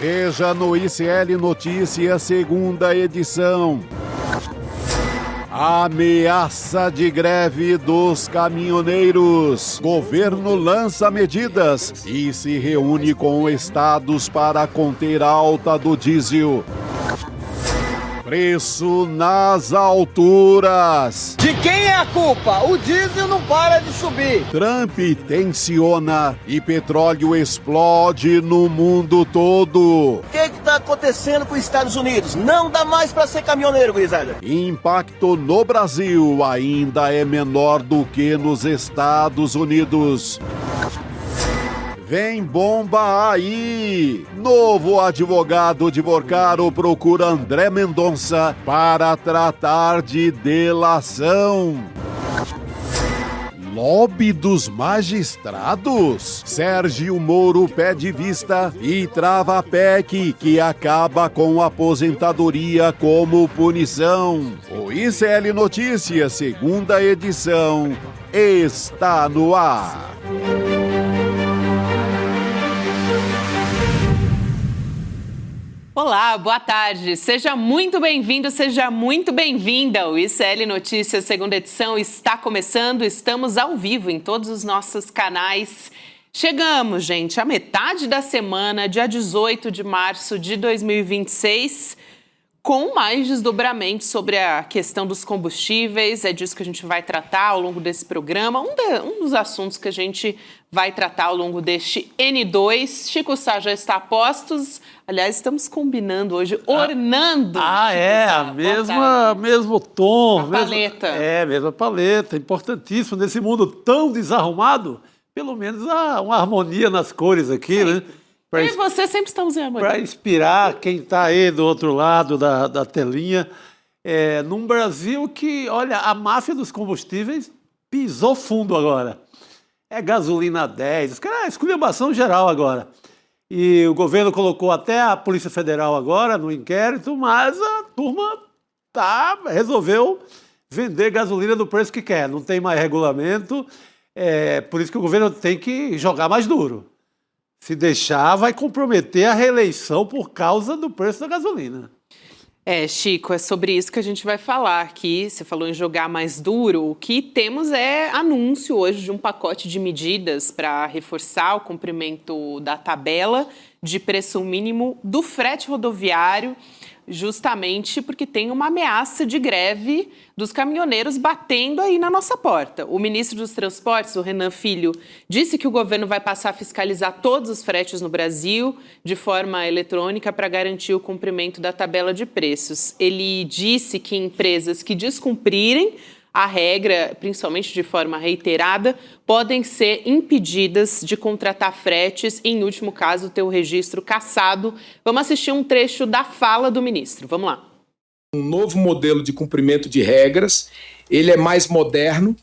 Veja no ICL Notícias, segunda edição. Ameaça de greve dos caminhoneiros. Governo lança medidas e se reúne com estados para conter a alta do diesel. Preço nas alturas. De quem é a culpa? O diesel não para de subir. Trump tensiona e petróleo explode no mundo todo. O que está acontecendo com os Estados Unidos? Não dá mais para ser caminhoneiro, gurizada. Impacto no Brasil ainda é menor do que nos Estados Unidos. Vem bomba aí! Novo advogado de Borcaro procura André Mendonça para tratar de delação. Lobby dos magistrados? Sérgio Moro pede vista e trava a PEC que acaba com a aposentadoria como punição. O ICL Notícias, segunda edição, está no ar. Olá, boa tarde. Seja muito bem-vindo, seja muito bem-vinda. O ICL Notícias, segunda edição, está começando. Estamos ao vivo em todos os nossos canais. Chegamos, gente, à metade da semana, dia 18 de março de 2026, com mais desdobramentos sobre a questão dos combustíveis. É disso que a gente vai tratar ao longo desse programa. Um dos assuntos que a gente vai tratar ao longo deste N2. Chico Sá já está a postos. Aliás, estamos combinando hoje, ornando. Mesmo tom. Paleta. Mesma paleta. Importantíssimo nesse mundo tão desarrumado. Pelo menos uma harmonia nas cores aqui, né? E você sempre estamos em harmonia. Para inspirar quem está aí do outro lado da telinha. Num Brasil que, olha, a máfia dos combustíveis pisou fundo agora. É gasolina 10, esculhambação geral agora. E o governo colocou até a Polícia Federal agora no inquérito, mas a turma resolveu vender gasolina do preço que quer. Não tem mais regulamento, por isso que o governo tem que jogar mais duro. Se deixar, vai comprometer a reeleição por causa do preço da gasolina. Chico, é sobre isso que a gente vai falar aqui. Você falou em jogar mais duro. O que temos é anúncio hoje de um pacote de medidas para reforçar o cumprimento da tabela de preço mínimo do frete rodoviário, justamente porque tem uma ameaça de greve dos caminhoneiros batendo aí na nossa porta. O ministro dos Transportes, o Renan Filho, disse que o governo vai passar a fiscalizar todos os fretes no Brasil de forma eletrônica para garantir o cumprimento da tabela de preços. Ele disse que empresas que descumprirem a regra, principalmente de forma reiterada, podem ser impedidas de contratar fretes e, em último caso, ter o registro cassado. Vamos assistir um trecho da fala do ministro. Vamos lá. Um novo modelo de cumprimento de regras, ele é mais moderno,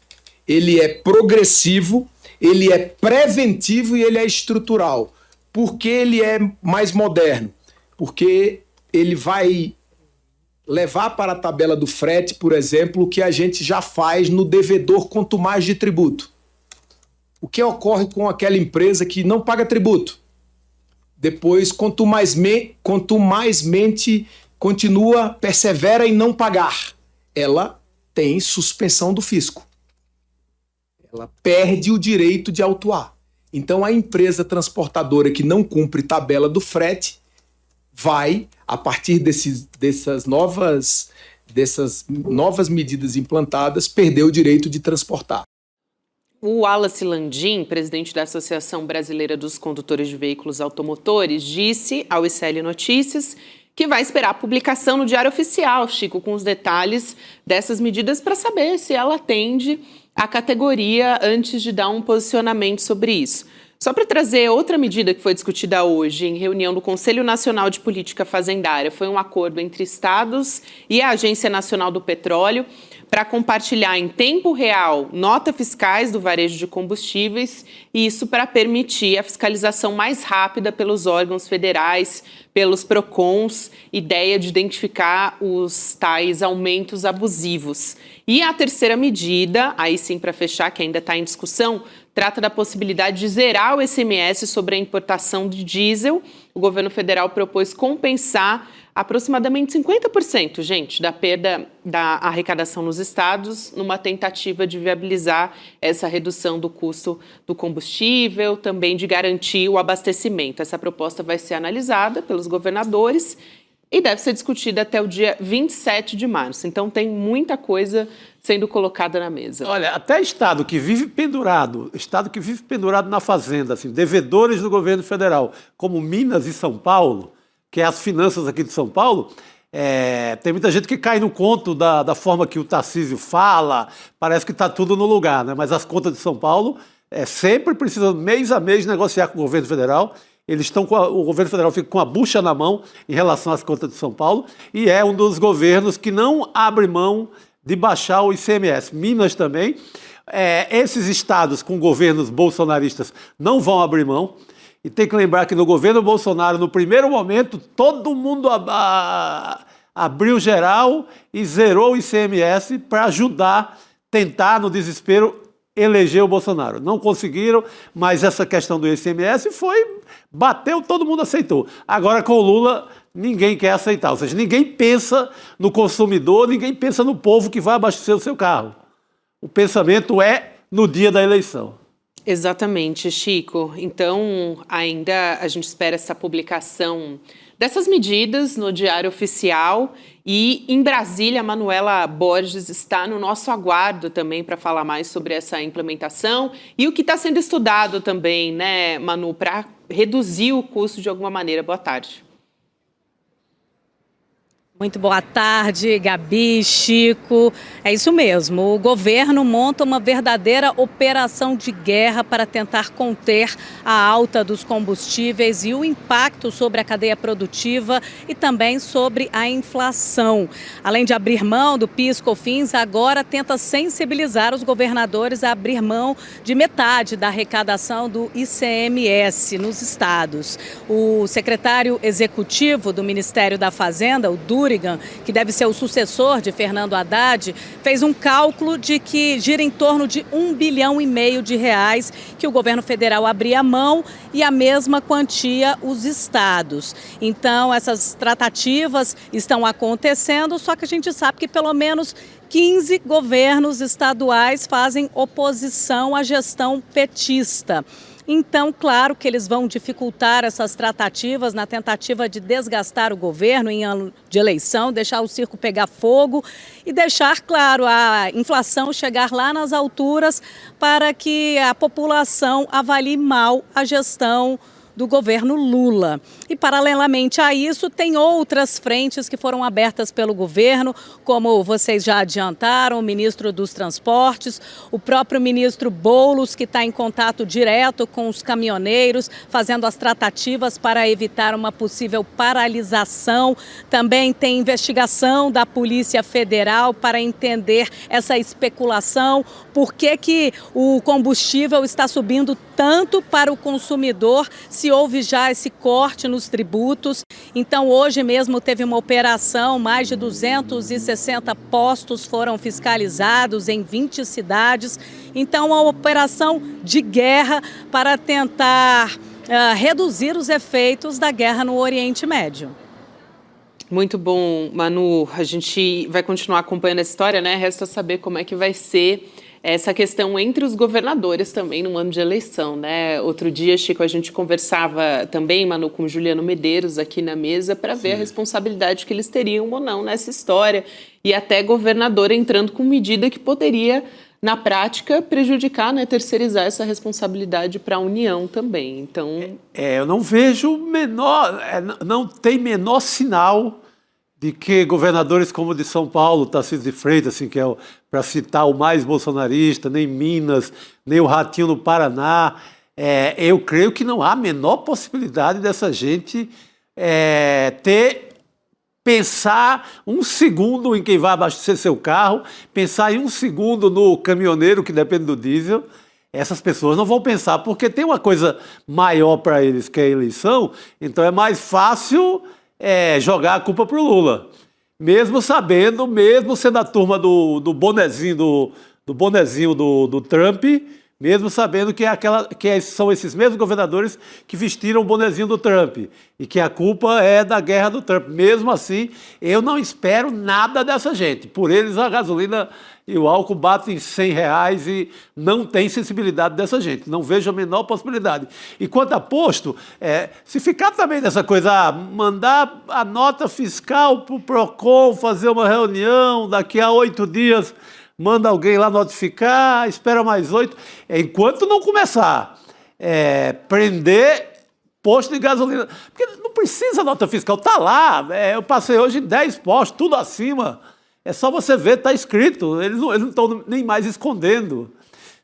ele é progressivo, ele é preventivo e ele é estrutural. Por que ele é mais moderno? Porque ele vai levar para a tabela do frete, por exemplo, o que a gente já faz no devedor quanto mais de tributo. O que ocorre com aquela empresa que não paga tributo? Depois, quanto mais mente continua, persevera em não pagar, ela tem suspensão do fisco. Ela perde o direito de autuar. Então, a empresa transportadora que não cumpre tabela do frete vai, a partir dessas novas medidas implantadas, perder o direito de transportar. O Wallace Landim, presidente da Associação Brasileira dos Condutores de Veículos Automotores, disse ao ICL Notícias que vai esperar a publicação no Diário Oficial, Chico, com os detalhes dessas medidas para saber se ela atende à categoria antes de dar um posicionamento sobre isso. Só para trazer outra medida que foi discutida hoje em reunião do Conselho Nacional de Política Fazendária, foi um acordo entre estados e a Agência Nacional do Petróleo para compartilhar em tempo real notas fiscais do varejo de combustíveis, e isso para permitir a fiscalização mais rápida pelos órgãos federais, pelos PROCONs, ideia de identificar os tais aumentos abusivos. E a terceira medida, aí sim para fechar, que ainda está em discussão, trata da possibilidade de zerar o ICMS sobre a importação de diesel. O governo federal propôs compensar aproximadamente 50%, gente, da perda da arrecadação nos estados, numa tentativa de viabilizar essa redução do custo do combustível, também de garantir o abastecimento. Essa proposta vai ser analisada pelos governadores e deve ser discutida até o dia 27 de março. Então, tem muita coisa sendo colocada na mesa. Olha, até estado que vive pendurado na fazenda, assim, devedores do governo federal, como Minas e São Paulo, que é as finanças aqui de São Paulo, tem muita gente que cai no conto da forma que o Tarcísio fala, parece que está tudo no lugar, né? Mas as contas de São Paulo sempre precisam, mês a mês, negociar com o governo federal. O governo federal fica com a bucha na mão em relação às contas de São Paulo e é um dos governos que não abre mão de baixar o ICMS. Minas também. Esses estados com governos bolsonaristas não vão abrir mão. E tem que lembrar que no governo Bolsonaro, no primeiro momento, todo mundo abriu geral e zerou o ICMS para ajudar, tentar, no desespero, eleger o Bolsonaro. Não conseguiram, mas essa questão do ICMS bateu, todo mundo aceitou. Agora, com o Lula, ninguém quer aceitar. Ou seja, ninguém pensa no consumidor, ninguém pensa no povo que vai abastecer o seu carro. O pensamento é no dia da eleição. Exatamente, Chico. Então, ainda a gente espera essa publicação dessas medidas no Diário Oficial. E em Brasília, a Manuela Borges está no nosso aguardo também para falar mais sobre essa implementação e o que está sendo estudado também, né, Manu, para reduzir o custo de alguma maneira. Boa tarde. Muito boa tarde, Gabi, Chico. É isso mesmo, o governo monta uma verdadeira operação de guerra para tentar conter a alta dos combustíveis e o impacto sobre a cadeia produtiva e também sobre a inflação. Além de abrir mão do PIS/COFINS, agora tenta sensibilizar os governadores a abrir mão de metade da arrecadação do ICMS nos estados. O secretário executivo do Ministério da Fazenda, o Durigan, que deve ser o sucessor de Fernando Haddad, fez um cálculo de que gira em torno de R$1,5 bilhão de reais que o governo federal abria mão e a mesma quantia os estados. Então, essas tratativas estão acontecendo, só que a gente sabe que pelo menos 15 governos estaduais fazem oposição à gestão petista. Então, claro que eles vão dificultar essas tratativas na tentativa de desgastar o governo em ano de eleição, deixar o circo pegar fogo e deixar, claro, a inflação chegar lá nas alturas para que a população avalie mal a gestão do governo Lula. E, paralelamente a isso, tem outras frentes que foram abertas pelo governo, como vocês já adiantaram, o ministro dos Transportes, o próprio ministro Boulos, que está em contato direto com os caminhoneiros, fazendo as tratativas para evitar uma possível paralisação. Também tem investigação da Polícia Federal para entender essa especulação, por que o combustível está subindo tanto para o consumidor, se houve já esse corte nos tributos. Então, hoje mesmo teve uma operação, mais de 260 postos foram fiscalizados em 20 cidades. Então, uma operação de guerra para tentar reduzir os efeitos da guerra no Oriente Médio. Muito bom, Manu. A gente vai continuar acompanhando essa história, né? Resta saber como é que vai ser essa questão entre os governadores também no ano de eleição, né? Outro dia, Chico, a gente conversava também, Manu, com o Juliano Medeiros aqui na mesa para ver a responsabilidade que eles teriam ou não nessa história e até governador entrando com medida que poderia, na prática, prejudicar, né, terceirizar essa responsabilidade para a União também. Então, eu não vejo não tem menor sinal de que governadores como o de São Paulo, Tarcísio de Freitas, assim, que é, para citar, o mais bolsonarista, nem Minas, nem o Ratinho no Paraná, eu creio que não há a menor possibilidade dessa gente pensar um segundo em quem vai abastecer seu carro, pensar em um segundo no caminhoneiro que depende do diesel. Essas pessoas não vão pensar, porque tem uma coisa maior para eles, que é a eleição, então é mais fácil jogar a culpa para o Lula. Mesmo sendo a turma do bonezinho do Trump, mesmo sabendo que são esses mesmos governadores que vestiram o bonezinho do Trump e que a culpa é da guerra do Trump. Mesmo assim, eu não espero nada dessa gente. Por eles, a gasolina e o álcool batem R$100 e não tem sensibilidade dessa gente. Não vejo a menor possibilidade. E quanto a posto, se ficar também dessa coisa, mandar a nota fiscal para o PROCON fazer uma reunião, daqui a 8 dias manda alguém lá notificar, espera mais 8, enquanto não começar prender posto de gasolina. Porque não precisa nota fiscal, está lá. Eu passei hoje em 10 postos, tudo acima. É só você ver, está escrito. Eles não estão nem mais escondendo.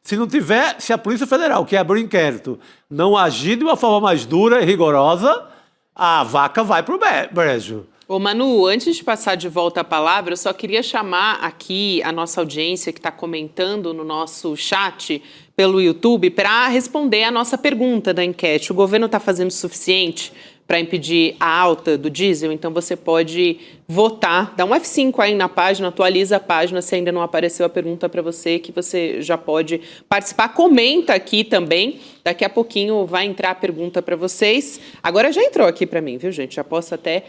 Se não tiver, se a Polícia Federal, que abriu o inquérito, não agir de uma forma mais dura e rigorosa, a vaca vai para o brejo. Ô Manu, antes de passar de volta a palavra, eu só queria chamar aqui a nossa audiência que está comentando no nosso chat pelo YouTube para responder a nossa pergunta da enquete. O governo está fazendo o suficiente para impedir a alta do diesel? Então você pode votar, dá um F5 aí na página, atualiza a página se ainda não apareceu a pergunta para você, que você já pode participar. Comenta aqui também, daqui a pouquinho vai entrar a pergunta para vocês. Agora já entrou aqui para mim, viu gente? Já posso até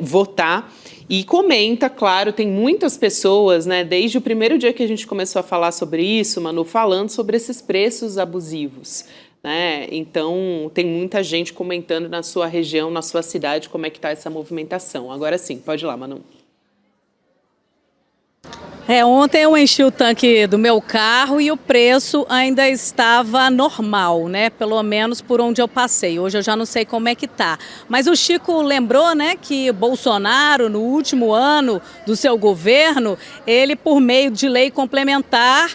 votar. E comenta, claro, tem muitas pessoas, né, desde o primeiro dia que a gente começou a falar sobre isso, Manu, falando sobre esses preços abusivos. Então, tem muita gente comentando na sua região, na sua cidade, como é que está essa movimentação. Agora sim, pode ir lá, Manu. Ontem eu enchi o tanque do meu carro e o preço ainda estava normal, né? Pelo menos por onde eu passei. Hoje eu já não sei como é que tá. Mas o Chico lembrou, né, que Bolsonaro, no último ano do seu governo, ele, por meio de lei complementar,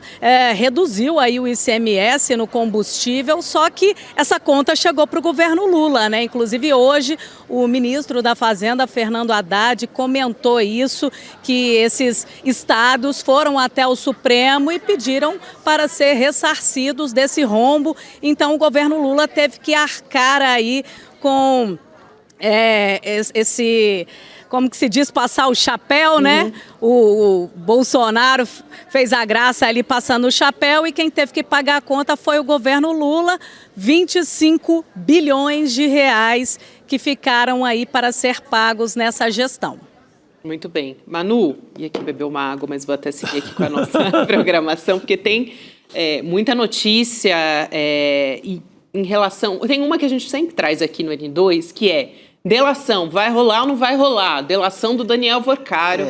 reduziu aí o ICMS no combustível, só que essa conta chegou para o governo Lula, né? Inclusive hoje o ministro da Fazenda, Fernando Haddad, comentou isso, que esses estados foram até o Supremo e pediram para ser ressarcidos desse rombo. Então o governo Lula teve que arcar aí com esse, como que se diz, passar o chapéu, né? O Bolsonaro fez a graça ali passando o chapéu e quem teve que pagar a conta foi o governo Lula, 25 bilhões de reais que ficaram aí para ser pagos nessa gestão. Muito bem. Manu, ia aqui beber uma água, mas vou até seguir aqui com a nossa programação, porque tem muita notícia em relação... Tem uma que a gente sempre traz aqui no N2, que é delação, vai rolar ou não vai rolar? Delação do Daniel Vorcaro.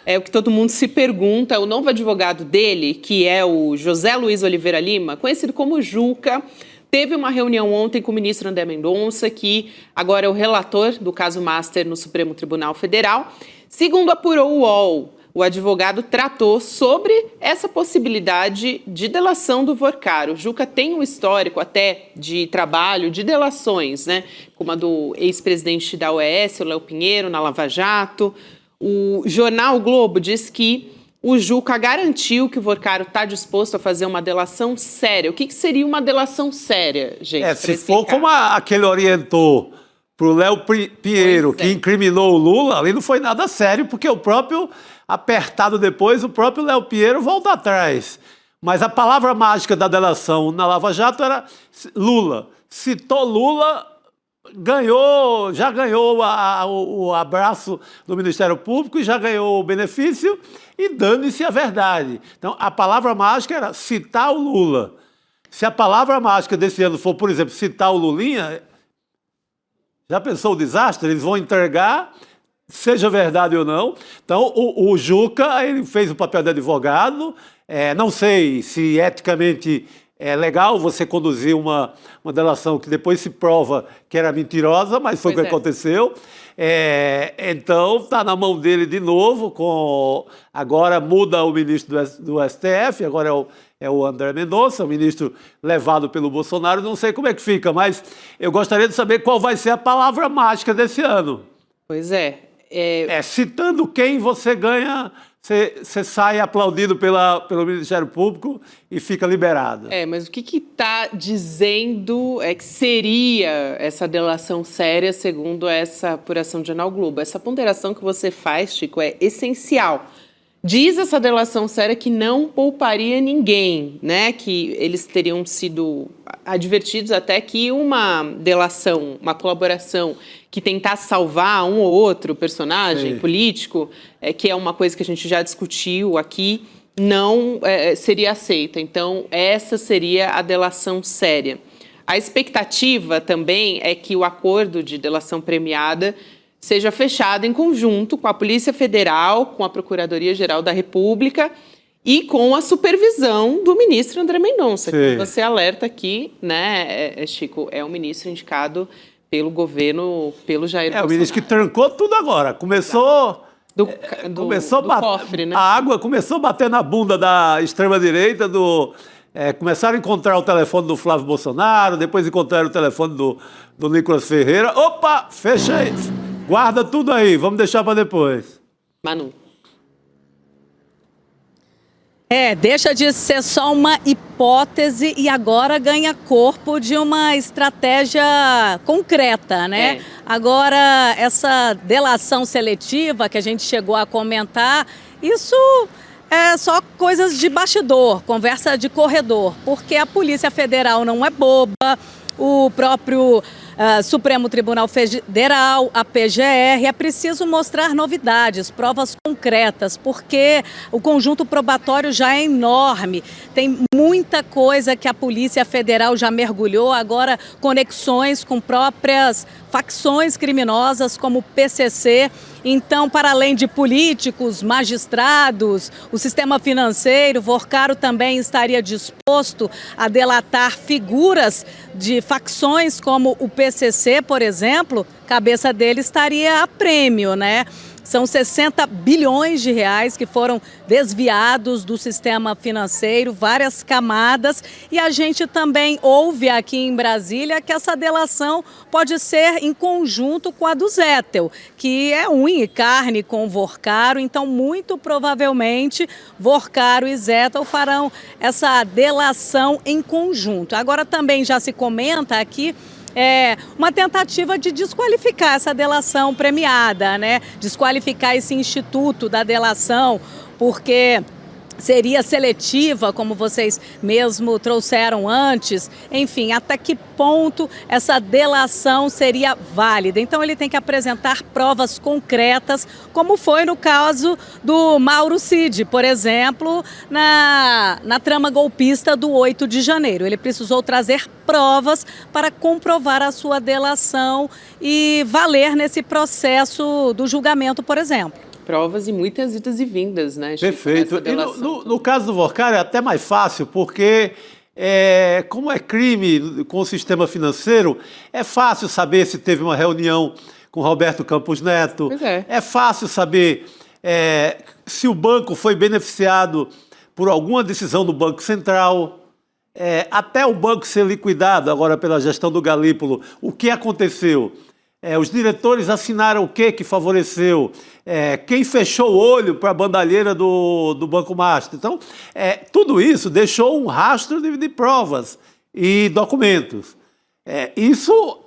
É o que todo mundo se pergunta. O novo advogado dele, que é o José Luiz Oliveira Lima, conhecido como Juca, teve uma reunião ontem com o ministro André Mendonça, que agora é o relator do caso Master no Supremo Tribunal Federal. Segundo apurou o UOL, o advogado tratou sobre essa possibilidade de delação do Vorcaro. O Juca tem um histórico até de trabalho, de delações, né? Como a do ex-presidente da OAS, o Léo Pinheiro, na Lava Jato. O jornal o Globo diz que o Juca garantiu que o Vorcaro está disposto a fazer uma delação séria. O que seria uma delação séria, gente? Se for como aquele orientou para o Léo Pinheiro, que incriminou o Lula, ali não foi nada sério, porque o próprio, apertado depois, o próprio Léo Pinheiro volta atrás. Mas a palavra mágica da delação na Lava Jato era Lula. Citou Lula, já ganhou o abraço do Ministério Público e já ganhou o benefício e dane-se a verdade. Então, a palavra mágica era citar o Lula. Se a palavra mágica desse ano for, por exemplo, citar o Lulinha... Já pensou o desastre? Eles vão entregar, seja verdade ou não. Então, o Juca, ele fez o papel de advogado. Não sei se eticamente é legal você conduzir uma delação que depois se prova que era mentirosa, mas foi o que aconteceu. Então, está na mão dele de novo. Agora muda o ministro do STF, agora é o André Mendonça, o ministro levado pelo Bolsonaro. Não sei como é que fica, mas eu gostaria de saber qual vai ser a palavra mágica desse ano. Pois é. Citando quem você ganha, você sai aplaudido pelo Ministério Público e fica liberado. Mas o que está dizendo que seria essa delação séria segundo essa apuração de Jornal Globo? Essa ponderação que você faz, Chico, é essencial. Diz essa delação séria que não pouparia ninguém, né? Que eles teriam sido advertidos até que uma delação, uma colaboração que tentasse salvar um ou outro personagem político, que é uma coisa que a gente já discutiu aqui, não seria aceita. Então, essa seria a delação séria. A expectativa também é que o acordo de delação premiada seja fechado em conjunto com a Polícia Federal, com a Procuradoria-Geral da República e com a supervisão do ministro André Mendonça, que você alerta aqui, né, Chico, é um ministro indicado pelo governo, pelo Jair Bolsonaro. É o ministro que trancou tudo agora. Começou do cofre, né? A água começou a bater na bunda da extrema-direita, começaram a encontrar o telefone do Flávio Bolsonaro, depois encontraram o telefone do Nicolas Ferreira. Opa, fecha aí. Guarda tudo aí, vamos deixar para depois. Manu. Deixa de ser só uma hipótese e agora ganha corpo de uma estratégia concreta, né? Agora, essa delação seletiva que a gente chegou a comentar, isso é só coisas de bastidor, conversa de corredor, porque a Polícia Federal não é boba, o próprio Supremo Tribunal Federal, a PGR, é preciso mostrar novidades, provas concretas, porque o conjunto probatório já é enorme. Tem muita coisa que a Polícia Federal já mergulhou, agora conexões com próprias facções criminosas como o PCC. Então, para além de políticos, magistrados, o sistema financeiro, Vorcaro também estaria disposto a delatar figuras de facções como o PCC, por exemplo, cabeça dele estaria a prêmio, né? São 60 bilhões de reais que foram desviados do sistema financeiro, várias camadas. E a gente também ouve aqui em Brasília que essa delação pode ser em conjunto com a do Zettel, que é unha e carne com Vorcaro. Então, muito provavelmente, Vorcaro e Zettel farão essa delação em conjunto. Agora, também já se comenta aqui uma tentativa de desqualificar essa delação premiada, né? Desqualificar esse instituto da delação, porque seria seletiva, como vocês mesmo trouxeram antes. Enfim, até que ponto essa delação seria válida? Então, ele tem que apresentar provas concretas, como foi no caso do Mauro Cid, por exemplo, na trama golpista do 8 de janeiro. Ele precisou trazer provas para comprovar a sua delação e valer nesse processo do julgamento, por exemplo. Provas e muitas idas e vindas, né? Perfeito. E no caso do Vorcaro é até mais fácil, porque como é crime com o sistema financeiro, é fácil saber se teve uma reunião com Roberto Campos Neto. Pois é. É fácil saber se o banco foi beneficiado por alguma decisão do Banco Central. Até o banco ser liquidado agora pela gestão do Galípolo, o que aconteceu? Os diretores assinaram o que favoreceu? Quem fechou o olho para a bandalheira do Banco Master? Então, tudo isso deixou um rastro de provas e documentos. Isso,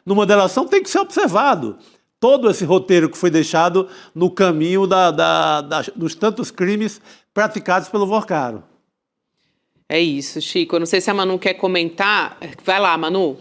numa delação, tem que ser observado. Todo esse roteiro que foi deixado no caminho dos tantos crimes praticados pelo Vorcaro. É isso, Chico. Eu não sei se a Manu quer comentar. Vai lá, Manu.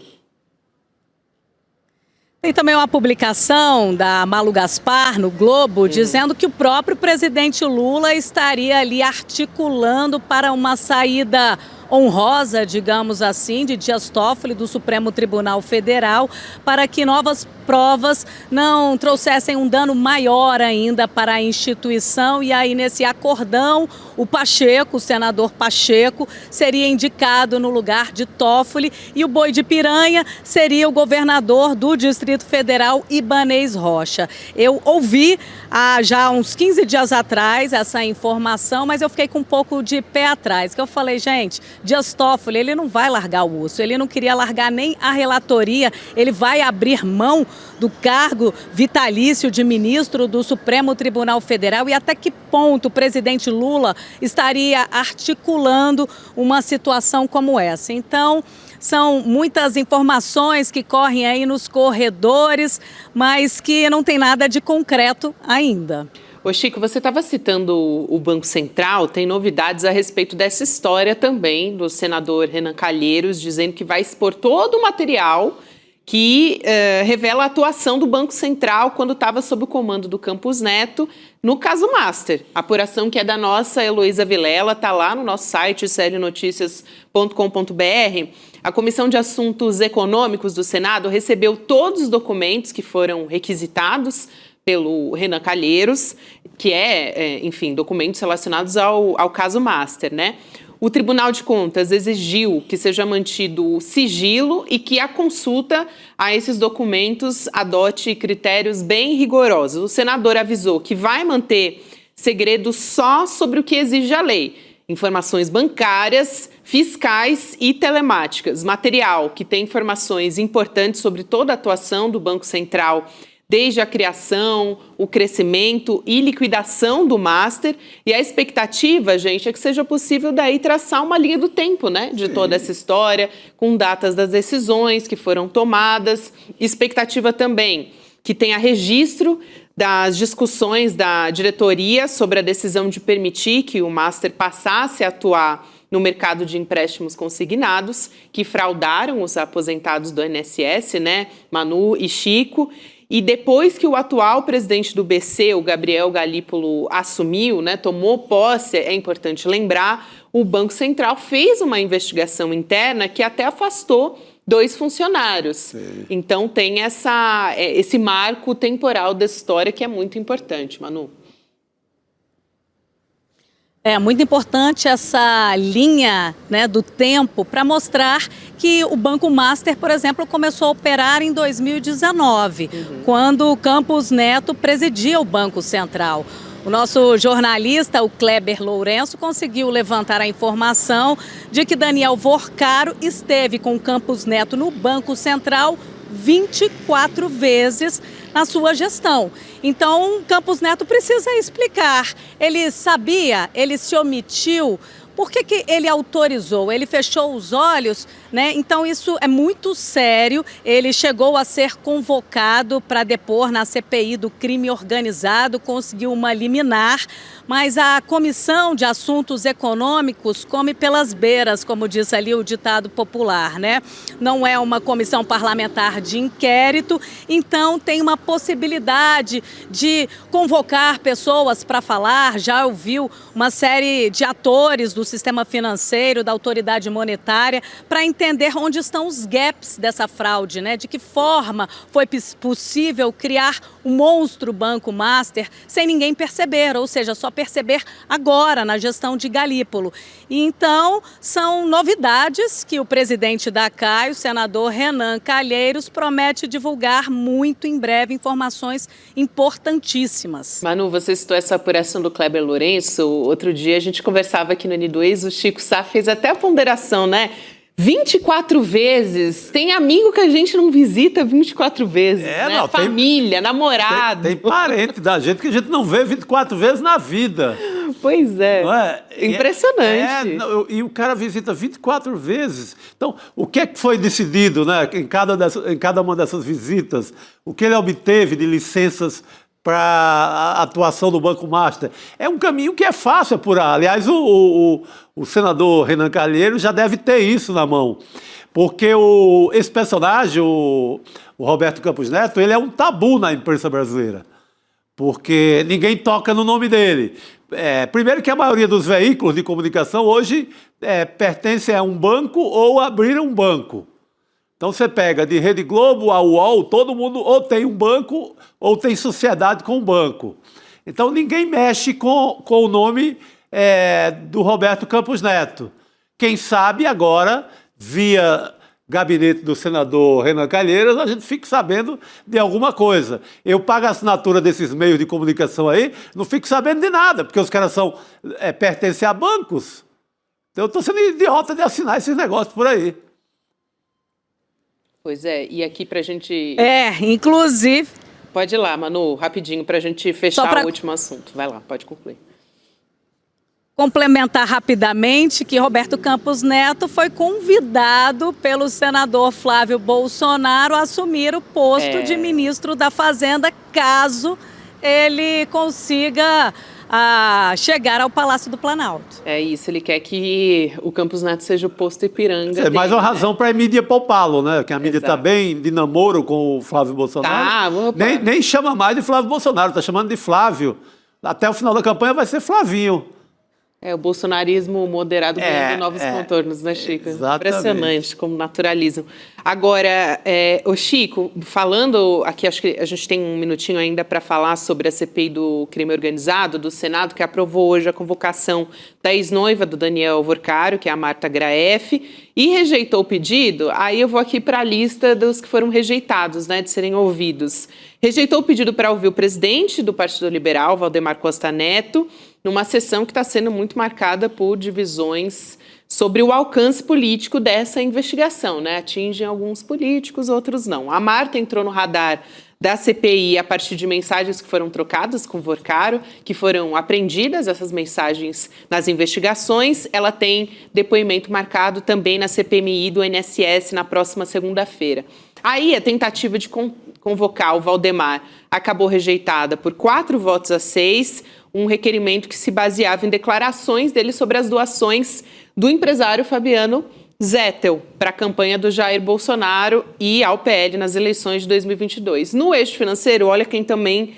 Tem também uma publicação da Malu Gaspar no Globo dizendo que o próprio presidente Lula estaria ali articulando para uma saída honrosa, digamos assim, de Dias Toffoli do Supremo Tribunal Federal, para que novas provas não trouxessem um dano maior ainda para a instituição. E aí, nesse acordão, o Pacheco, o senador Pacheco, seria indicado no lugar de Toffoli e o boi de piranha seria o governador do Distrito Federal, Ibanez Rocha. Eu ouvi já uns 15 dias atrás essa informação, mas eu fiquei com um pouco de pé atrás, que eu falei, gente, Dias Toffoli, ele não vai largar o osso, ele não queria largar nem a relatoria, ele vai abrir mão do cargo vitalício de ministro do Supremo Tribunal Federal. E até que ponto o presidente Lula estaria articulando uma situação como essa? Então, são muitas informações que correm aí nos corredores, mas que não tem nada de concreto ainda. Ô Chico, você estava citando o Banco Central, tem novidades a respeito dessa história também do senador Renan Calheiros, dizendo que vai expor todo o material que revela a atuação do Banco Central quando estava sob o comando do Campos Neto no caso Master. A apuração que é da nossa Heloísa Vilela, está lá no nosso site, serienoticias.com.br. A Comissão de Assuntos Econômicos do Senado recebeu todos os documentos que foram requisitados pelo Renan Calheiros, que enfim, documentos relacionados ao caso Master, né? O Tribunal de Contas exigiu que seja mantido o sigilo e que a consulta a esses documentos adote critérios bem rigorosos. O senador avisou que vai manter segredo só sobre o que exige a lei: informações bancárias, fiscais e telemáticas. Material que tem informações importantes sobre toda a atuação do Banco Central desde a criação, o crescimento e liquidação do Master. E a expectativa, gente, é que seja possível daí traçar uma linha do tempo, né, de toda essa história, com datas das decisões que foram tomadas. Expectativa também que tenha registro das discussões da diretoria sobre a decisão de permitir que o Master passasse a atuar no mercado de empréstimos consignados, que fraudaram os aposentados do INSS, né, Manu e Chico. E depois que o atual presidente do BC, o Gabriel Galípolo, assumiu, né, tomou posse, é importante lembrar, o Banco Central fez uma investigação interna que até afastou 2 funcionários. Sim. Então tem esse marco temporal dessa história que é muito importante, Manu. É muito importante essa linha, né, do tempo para mostrar que o Banco Master, por exemplo, começou a operar em 2019, quando o Campos Neto presidia o Banco Central. O nosso jornalista, o Kleber Lourenço, conseguiu levantar a informação de que Daniel Vorcaro esteve com o Campos Neto no Banco Central 24 vezes na sua gestão. Então, Campos Neto precisa explicar. Ele sabia, ele se omitiu. Por que ele autorizou? Ele fechou os olhos, né? Então isso é muito sério. Ele chegou a ser convocado para depor na CPI do crime organizado, conseguiu uma liminar, mas a Comissão de Assuntos Econômicos come pelas beiras, como diz ali o ditado popular, né? Não é uma comissão parlamentar de inquérito, então tem uma possibilidade de convocar pessoas para falar. Já ouviu uma série de atores do sistema financeiro, da autoridade monetária, para entender onde estão os gaps dessa fraude, né? De que forma foi possível criar um monstro Banco Master sem ninguém perceber, ou seja, só perceber agora na gestão de Galípolo. E então, são novidades que o presidente da CAI, o senador Renan Calheiros, promete divulgar muito em breve, informações importantíssimas. Manu, você citou essa apuração do Kleber Lourenço. Outro dia a gente conversava aqui no N2, o Chico Sá fez até a ponderação, né? 24 vezes. Tem amigo que a gente não visita 24 vezes, né? Não, família, namorado. Tem parente da gente que a gente não vê 24 vezes na vida. Pois é. Não é? Impressionante. E o cara visita 24 vezes. Então, o que é que foi decidido, né, em cada uma dessas visitas? O que ele obteve de licenças para a atuação do Banco Master? É um caminho que é fácil apurar. Aliás, o senador Renan Calheiros já deve ter isso na mão, porque esse personagem, o Roberto Campos Neto, ele é um tabu na imprensa brasileira, porque ninguém toca no nome dele. Primeiro que a maioria dos veículos de comunicação hoje pertence a um banco ou abriram um banco. Então você pega de Rede Globo a UOL, todo mundo ou tem um banco ou tem sociedade com um banco. Então ninguém mexe com o nome do Roberto Campos Neto. Quem sabe agora, via gabinete do senador Renan Calheiros, a gente fique sabendo de alguma coisa. Eu pago a assinatura desses meios de comunicação aí, não fico sabendo de nada, porque os caras pertencem a bancos. Então eu estou sendo idiota de assinar esses negócios por aí. Pois é, e aqui pra gente... inclusive... Pode ir lá, Manu, rapidinho, pra gente fechar o último assunto. Vai lá, pode concluir. Complementar rapidamente que Roberto Campos Neto foi convidado pelo senador Flávio Bolsonaro a assumir o posto de ministro da Fazenda, caso ele consiga chegar ao Palácio do Planalto. É isso, ele quer que o Campos Neto seja o posto Ipiranga. É mais uma razão para a mídia poupá-lo, né? Que a mídia está Exato. bem de namoro com o Flávio Bolsonaro. Tá, nem chama mais de Flávio Bolsonaro, está chamando de Flávio. Até o final da campanha vai ser Flavinho. O bolsonarismo moderado ganhando novos contornos, né, Chico? Exatamente. Impressionante como naturalizam. Agora, Chico, falando aqui, acho que a gente tem um minutinho ainda para falar sobre a CPI do crime organizado do Senado, que aprovou hoje a convocação da ex-noiva do Daniel Vorcaro, que é a Marta Graeff, e rejeitou o pedido. Aí eu vou aqui para a lista dos que foram rejeitados, né, de serem ouvidos. Rejeitou o pedido para ouvir o presidente do Partido Liberal, Valdemar Costa Neto, numa sessão que está sendo muito marcada por divisões sobre o alcance político dessa investigação, né? Atingem alguns políticos, outros não. A Marta entrou no radar da CPI a partir de mensagens que foram trocadas com Vorcaro, que foram apreendidas, essas mensagens, nas investigações. Ela tem depoimento marcado também na CPMI do INSS na próxima segunda-feira. Aí a tentativa de convocar o Valdemar acabou rejeitada por 4-6, um requerimento que se baseava em declarações dele sobre as doações do empresário Fabiano Zettel para a campanha do Jair Bolsonaro e ao PL nas eleições de 2022. No eixo financeiro, olha quem também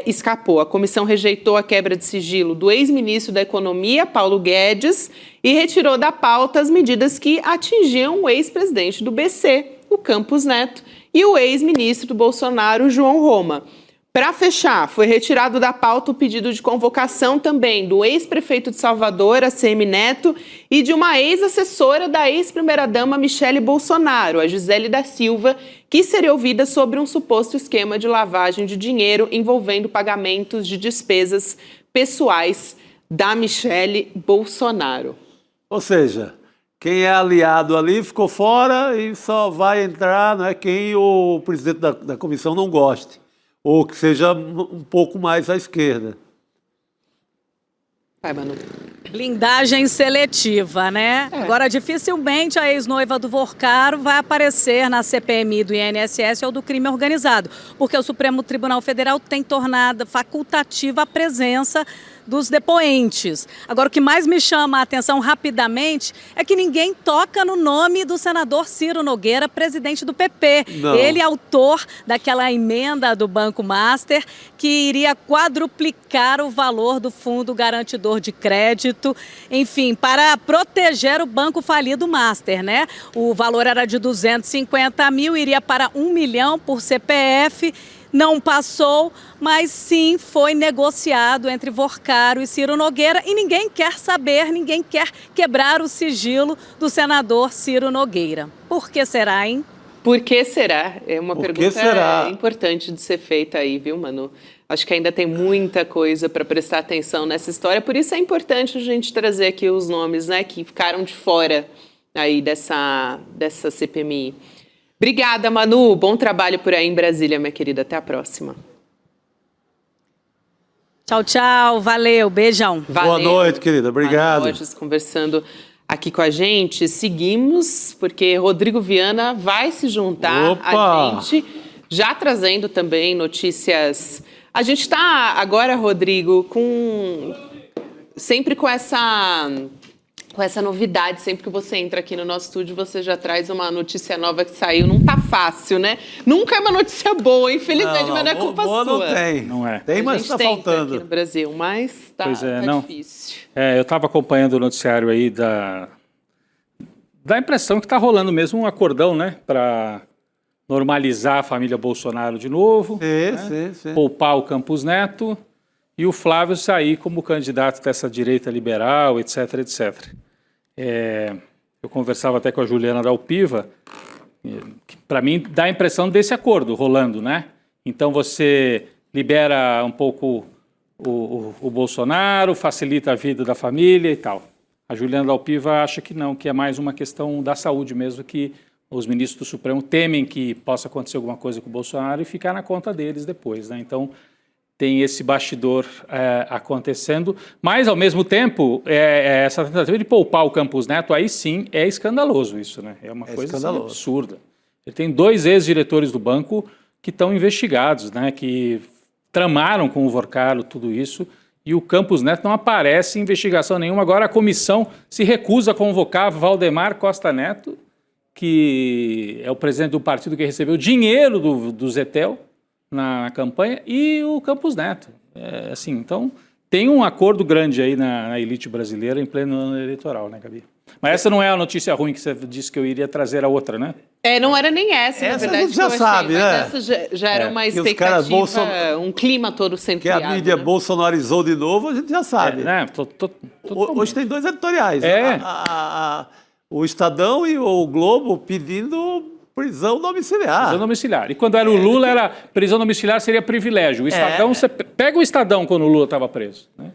escapou. A comissão rejeitou a quebra de sigilo do ex-ministro da Economia, Paulo Guedes, e retirou da pauta as medidas que atingiam o ex-presidente do BC, o Campos Neto, e o ex-ministro do Bolsonaro, João Roma. Para fechar, foi retirado da pauta o pedido de convocação também do ex-prefeito de Salvador, ACM Neto, e de uma ex-assessora da ex-primeira-dama Michele Bolsonaro, a Gisele da Silva, que seria ouvida sobre um suposto esquema de lavagem de dinheiro envolvendo pagamentos de despesas pessoais da Michele Bolsonaro. Ou seja, quem é aliado ali ficou fora e só vai entrar, né, quem o presidente da comissão não goste. Ou que seja um pouco mais à esquerda. Vai, Manu. Blindagem seletiva, né? Agora, dificilmente a ex-noiva do Vorcaro vai aparecer na CPMI do INSS ou do crime organizado, porque o Supremo Tribunal Federal tem tornado facultativa a presença dos depoentes. Agora, o que mais me chama a atenção rapidamente é que ninguém toca no nome do senador Ciro Nogueira, presidente do PP. Não. Ele é autor daquela emenda do Banco Master que iria quadruplicar o valor do Fundo Garantidor de Crédito, enfim, para proteger o banco falido Master, né? O valor era de 250 mil, iria para 1 milhão por CPF. Não passou, mas sim foi negociado entre Vorcaro e Ciro Nogueira e ninguém quer saber, ninguém quer quebrar o sigilo do senador Ciro Nogueira. Por que será, hein? Por que será? É uma pergunta será? importante de ser feita aí, viu, Manu? Acho que ainda tem muita coisa para prestar atenção nessa história, por isso é importante a gente trazer aqui os nomes, né, que ficaram de fora aí dessa CPMI. Obrigada, Manu. Bom trabalho por aí em Brasília, minha querida. Até a próxima. Tchau, tchau. Valeu. Beijão. Valeu. Boa noite, querida. Obrigado. Manu Borges conversando aqui com a gente. Seguimos, porque Rodrigo Viana vai se juntar a gente, já trazendo também notícias. A gente está agora, Rodrigo, sempre com essa novidade, sempre que você entra aqui no nosso estúdio, você já traz uma notícia nova que saiu. Não tá fácil, né? Nunca é uma notícia boa, infelizmente, mas não é culpa boa sua. Não tem. Não é. Tem, mas está faltando. Aqui no Brasil, mas tá difícil. Eu estava acompanhando o noticiário aí dá a impressão que está rolando mesmo um acordão, né? Para normalizar a família Bolsonaro de novo. Sim. Poupar o Campos Neto e o Flávio sair como candidato dessa direita liberal, etc, etc. Eu conversava até com a Juliana Dalpiva, que para mim dá a impressão desse acordo rolando, né? Então você libera um pouco o Bolsonaro, facilita a vida da família e tal. A Juliana Dalpiva acha que não, que é mais uma questão da saúde mesmo, que os ministros do Supremo temem que possa acontecer alguma coisa com o Bolsonaro e ficar na conta deles depois, né? Então tem esse bastidor acontecendo, mas, ao mesmo tempo, essa tentativa de poupar o Campos Neto, aí sim é escandaloso isso, né? É uma coisa assim, absurda. Ele tem 2 ex-diretores do banco que estão investigados, né? Que tramaram com o Vorcalo tudo isso, e o Campos Neto não aparece em investigação nenhuma. Agora a comissão se recusa a convocar Valdemar Costa Neto, que é o presidente do partido que recebeu dinheiro do Zetel na campanha, e o Campos Neto. Assim, então, tem um acordo grande aí na elite brasileira em pleno ano eleitoral, né, Gabi? Mas essa não é a notícia ruim que você disse que eu iria trazer a outra, né? Não era nem essa, na verdade. A gente já sabe, mas né? essa já era uma expectativa, um clima todo sendo que criado. a mídia bolsonarizou de novo, a gente já sabe. Né? Hoje tem 2 editoriais. O Estadão e o Globo pedindo prisão domiciliar. Prisão domiciliar. E quando era o Lula, era prisão domiciliar seria privilégio. O Estadão, você pega o Estadão quando o Lula estava preso, né?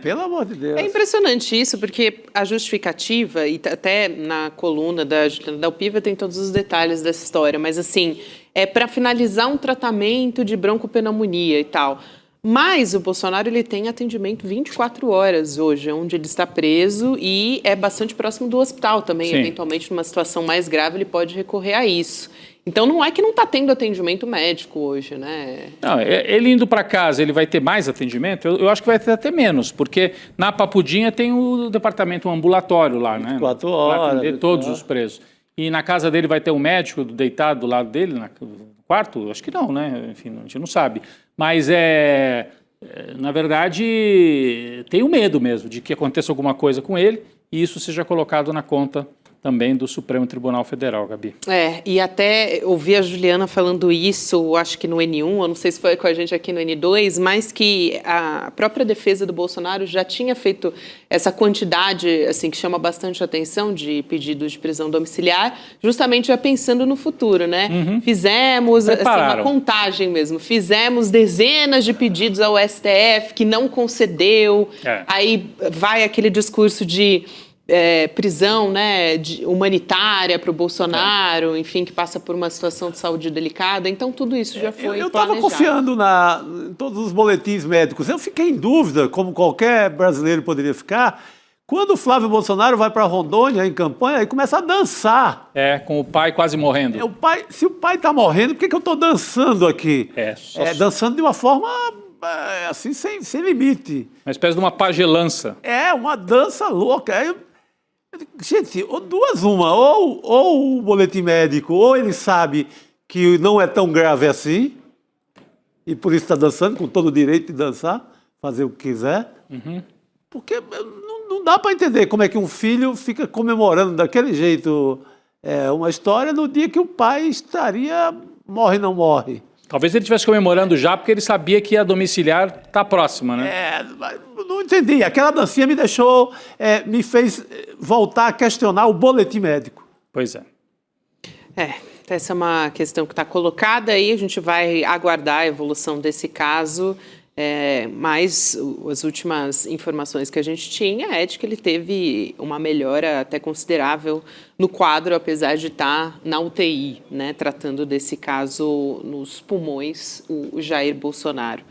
Pelo amor de Deus. É impressionante isso, porque a justificativa, e até na coluna da Juliana Dalpiva tem todos os detalhes dessa história, mas assim, é para finalizar um tratamento de broncopneumonia e tal. Mas o Bolsonaro ele tem atendimento 24 horas hoje, onde ele está preso e é bastante próximo do hospital também. Sim. Eventualmente, numa situação mais grave, ele pode recorrer a isso. Então, não é que não está tendo atendimento médico hoje, né? Não, ele indo para casa, ele vai ter mais atendimento? Eu acho que vai ter até menos, porque na Papudinha tem o departamento ambulatório lá, né? 24 horas. Para atender todos os presos. E na casa dele vai ter um médico deitado do lado dele, no quarto? Acho que não, né? Enfim, a gente não sabe. Mas, na verdade, tenho medo mesmo de que aconteça alguma coisa com ele e isso seja colocado na conta também do Supremo Tribunal Federal, Gabi. E até ouvi a Juliana falando isso, acho que no N1, eu não sei se foi com a gente aqui no N2, mas que a própria defesa do Bolsonaro já tinha feito essa quantidade, assim, que chama bastante atenção de pedidos de prisão domiciliar, justamente já pensando no futuro, né? Fizemos, assim, uma contagem mesmo, fizemos dezenas de pedidos ao STF que não concedeu, aí vai aquele discurso de prisão, né, humanitária para o Bolsonaro, enfim, que passa por uma situação de saúde delicada. Então, tudo isso já foi Eu estava confiando em todos os boletins médicos. Eu fiquei em dúvida, como qualquer brasileiro poderia ficar, quando o Flávio Bolsonaro vai para Rondônia, em campanha, e começa a dançar. Com o pai quase morrendo. Se o pai está morrendo, por que eu estou dançando aqui? Dançando de uma forma assim, sem limite. Uma espécie de uma pagelança. Uma dança louca. Gente, ou o boletim médico, ou ele sabe que não é tão grave assim, e por isso está dançando, com todo o direito de dançar, fazer o que quiser, porque não dá para entender como é que um filho fica comemorando daquele jeito uma história no dia que o pai morre, não morre. Talvez ele estivesse comemorando já, porque ele sabia que a domiciliar está próxima, né? Não entendi. Aquela dancinha me fez voltar a questionar o boletim médico. Pois é. Essa é uma questão que está colocada aí, a gente vai aguardar a evolução desse caso, mas as últimas informações que a gente tinha é de que ele teve uma melhora até considerável no quadro, apesar de estar na UTI, né, tratando desse caso nos pulmões, o Jair Bolsonaro.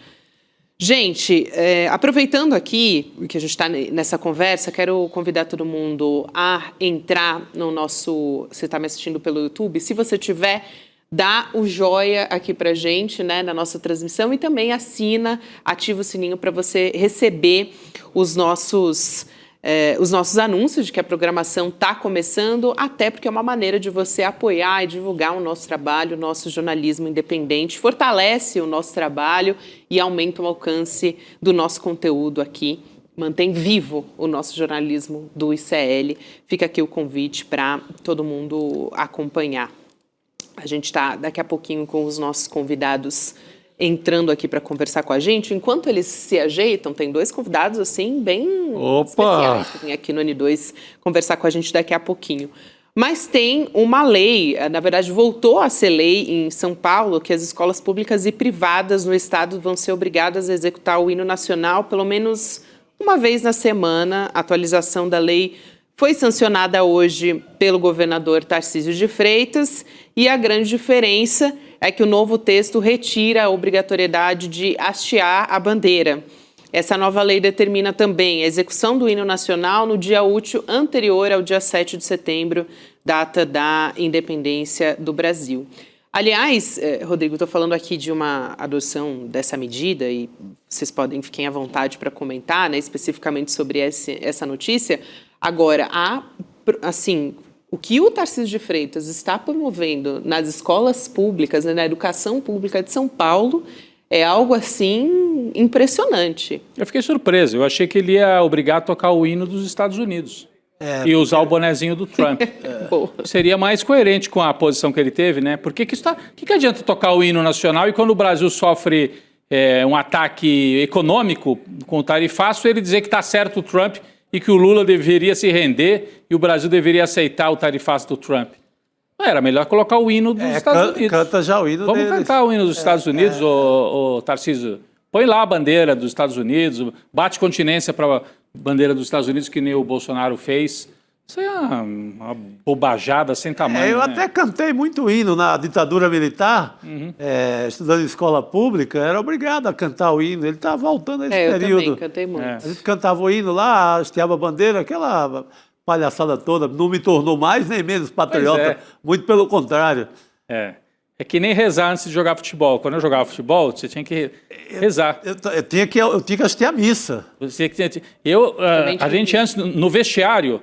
Gente, aproveitando aqui que a gente está nessa conversa, quero convidar todo mundo a entrar no nosso... Você está me assistindo pelo YouTube? Se você tiver, dá o joia aqui pra gente, né, na nossa transmissão, e também ativa o sininho para você receber os nossos anúncios de que a programação está começando, até porque é uma maneira de você apoiar e divulgar o nosso trabalho, o nosso jornalismo independente, fortalece o nosso trabalho e aumenta o alcance do nosso conteúdo aqui, mantém vivo o nosso jornalismo do ICL. Fica aqui o convite para todo mundo acompanhar. A gente está daqui a pouquinho com os nossos convidados entrando aqui para conversar com a gente. Enquanto eles se ajeitam, tem 2 convidados assim bem especiais que vêm aqui no N2 conversar com a gente daqui a pouquinho. Mas tem uma lei, na verdade voltou a ser lei em São Paulo, que as escolas públicas e privadas no estado vão ser obrigadas a executar o hino nacional pelo menos uma vez na semana. A atualização da lei foi sancionada hoje pelo governador Tarcísio de Freitas e a grande diferença é que o novo texto retira a obrigatoriedade de hastear a bandeira. Essa nova lei determina também a execução do hino nacional no dia útil anterior ao dia 7 de setembro, data da independência do Brasil. Aliás, Rodrigo, estou falando aqui de uma adoção dessa medida e vocês fiquem à vontade para comentar, né, especificamente sobre essa notícia. Agora, assim, o que o Tarcísio de Freitas está promovendo nas escolas públicas, né, na educação pública de São Paulo, é algo, assim, impressionante. Eu fiquei surpreso. Eu achei que ele ia obrigar a tocar o hino dos Estados Unidos e usar o bonezinho do Trump. Seria mais coerente com a posição que ele teve, né? Porque que adianta tocar o hino nacional e quando o Brasil sofre um ataque econômico com o tarifaço, ele dizer que está certo o Trump e que o Lula deveria se render e o Brasil deveria aceitar o tarifaço do Trump. Era melhor colocar o hino dos Estados Unidos. Canta já o hino Vamos deles. cantar o hino dos Estados Unidos, ô Tarcísio. Põe lá a bandeira dos Estados Unidos, bate continência para a bandeira dos Estados Unidos, que nem o Bolsonaro fez. Isso é uma bobajada sem tamanho. Eu né? até cantei muito hino na ditadura militar, estudando em escola pública, era obrigado a cantar o hino. Ele está voltando a esse período. Eu também cantei muito. A gente cantava o hino lá, hasteava a bandeira, aquela palhaçada toda, não me tornou mais nem menos patriota, muito pelo contrário. É que nem rezar antes de jogar futebol. Quando eu jogava futebol, você tinha que rezar. Eu tinha que assistir a missa. A gente antes, no vestiário,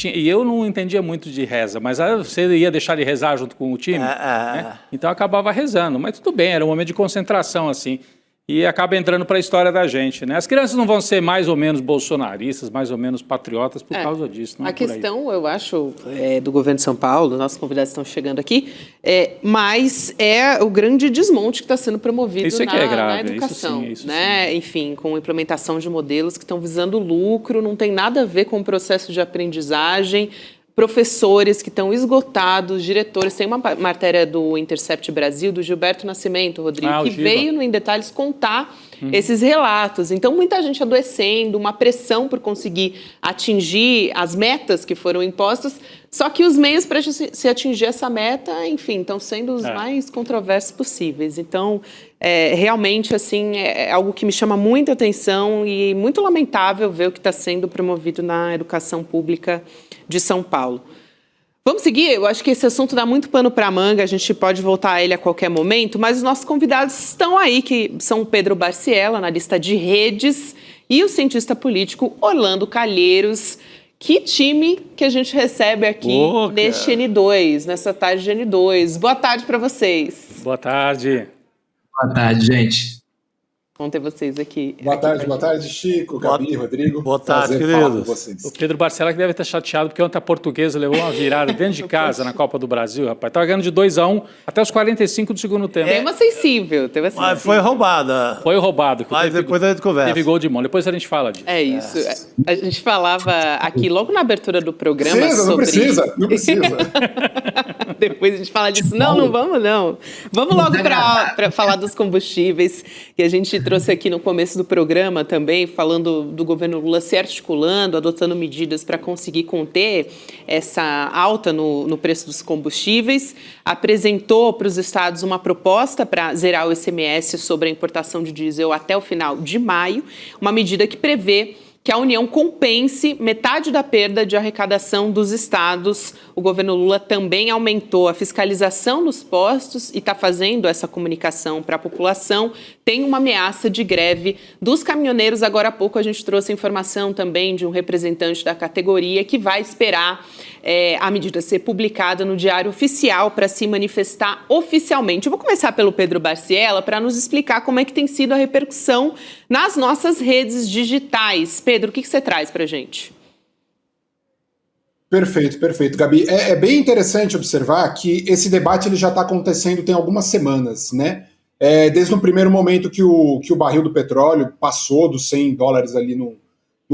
e eu não entendia muito de reza, mas você ia deixar de rezar junto com o time, né? Então eu acabava rezando. Mas tudo bem, era um momento de concentração, assim. E acaba entrando para a história da gente, né? As crianças não vão ser mais ou menos bolsonaristas, mais ou menos patriotas por causa disso. Não a questão, eu acho, do governo de São Paulo, nossos convidados estão chegando aqui, mas é o grande desmonte que está sendo promovido na educação. Isso né? Sim. Enfim, com implementação de modelos que estão visando lucro, não tem nada a ver com o processo de aprendizagem. Professores que estão esgotados, diretores. Tem uma matéria do Intercept Brasil, do Gilberto Nascimento, Rodrigo, que veio no Em Detalhes contar esses relatos. Então, muita gente adoecendo, uma pressão por conseguir atingir as metas que foram impostas, só que os meios para se atingir essa meta, enfim, estão sendo os mais controversos possíveis. Então, realmente, assim, é algo que me chama muita atenção e muito lamentável ver o que está sendo promovido na educação pública de São Paulo. Vamos seguir? Eu acho que esse assunto dá muito pano para a manga, a gente pode voltar a ele a qualquer momento, mas os nossos convidados estão aí, que são o Pedro Barciela, analista de redes, e o cientista político Orlando Calheiros. Que time que a gente recebe aqui neste N2, nessa tarde de N2. Boa tarde para vocês. Boa tarde. Boa tarde, gente. Vamos ter vocês aqui. Boa tarde, Chico, Gabi, Rodrigo. Boa tarde, querido. O Pedro Barciela que deve estar chateado porque ontem a Portuguesa levou uma virada dentro de casa na Copa do Brasil, rapaz. Estava ganhando de 2-1 até os 45 do segundo tempo. Tema sensível. Mas foi roubada. Foi roubado. Mas depois a gente conversa. Teve gol de mão. Depois a gente fala disso. É isso. A gente falava aqui logo na abertura do programa Não precisa. Depois a gente fala disso. Não vamos não. Vamos logo para falar dos combustíveis, que a gente trouxe aqui no começo do programa também, falando do governo Lula se articulando, adotando medidas para conseguir conter essa alta no preço dos combustíveis. Apresentou para os estados uma proposta para zerar o ICMS sobre a importação de diesel até o final de maio, uma medida que prevê que a União compense metade da perda de arrecadação dos estados. O governo Lula também aumentou a fiscalização nos postos e está fazendo essa comunicação para a população. Tem uma ameaça de greve dos caminhoneiros. Agora há pouco a gente trouxe informação também de um representante da categoria que vai esperar a medida ser publicada no Diário Oficial para se manifestar oficialmente. Eu vou começar pelo Pedro Barciela para nos explicar como é que tem sido a repercussão nas nossas redes digitais. Pedro, o que você traz para a gente? Perfeito, Gabi. É bem interessante observar que esse debate ele já está acontecendo tem algumas semanas, né? Desde o primeiro momento que o barril do petróleo passou dos $100 ali no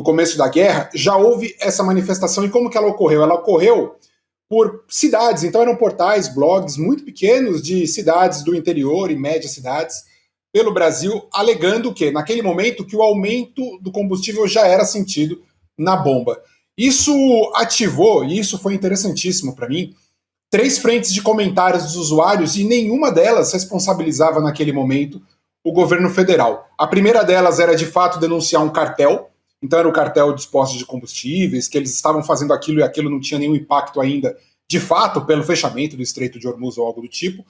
começo da guerra, já houve essa manifestação. E como que ela ocorreu? Ela ocorreu por cidades, então eram portais, blogs muito pequenos de cidades do interior e médias cidades pelo Brasil, alegando o quê? Naquele momento que o aumento do combustível já era sentido na bomba. Isso ativou, e isso foi interessantíssimo para mim, 3 frentes de comentários dos usuários e nenhuma delas responsabilizava naquele momento o governo federal. A primeira delas era de fato denunciar um cartel, então era o cartel dos postos de combustíveis, que eles estavam fazendo aquilo e aquilo não tinha nenhum impacto ainda, de fato, pelo fechamento do Estreito de Hormuz ou algo do tipo.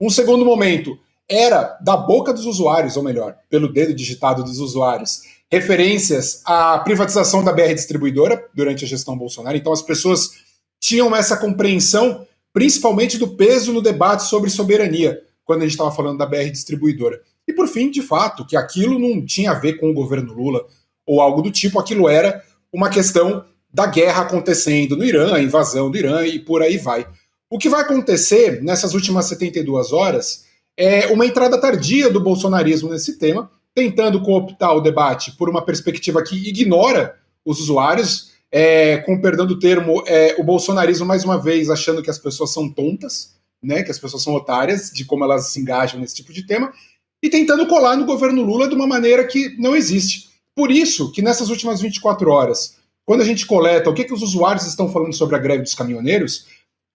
Um segundo momento era da boca dos usuários, ou melhor, pelo dedo digitado dos usuários, referências à privatização da BR Distribuidora durante a gestão Bolsonaro. Então as pessoas tinham essa compreensão, principalmente do peso no debate sobre soberania, quando a gente estava falando da BR Distribuidora. E por fim, de fato, que aquilo não tinha a ver com o governo Lula ou algo do tipo, aquilo era uma questão da guerra acontecendo no Irã, a invasão do Irã e por aí vai. O que vai acontecer nessas últimas 72 horas é uma entrada tardia do bolsonarismo nesse tema, tentando cooptar o debate por uma perspectiva que ignora os usuários, com perdão do termo, o bolsonarismo mais uma vez achando que as pessoas são tontas, né, que as pessoas são otárias, de como elas se engajam nesse tipo de tema, e tentando colar no governo Lula de uma maneira que não existe. Por isso que nessas últimas 24 horas, quando a gente coleta o que os usuários estão falando sobre a greve dos caminhoneiros,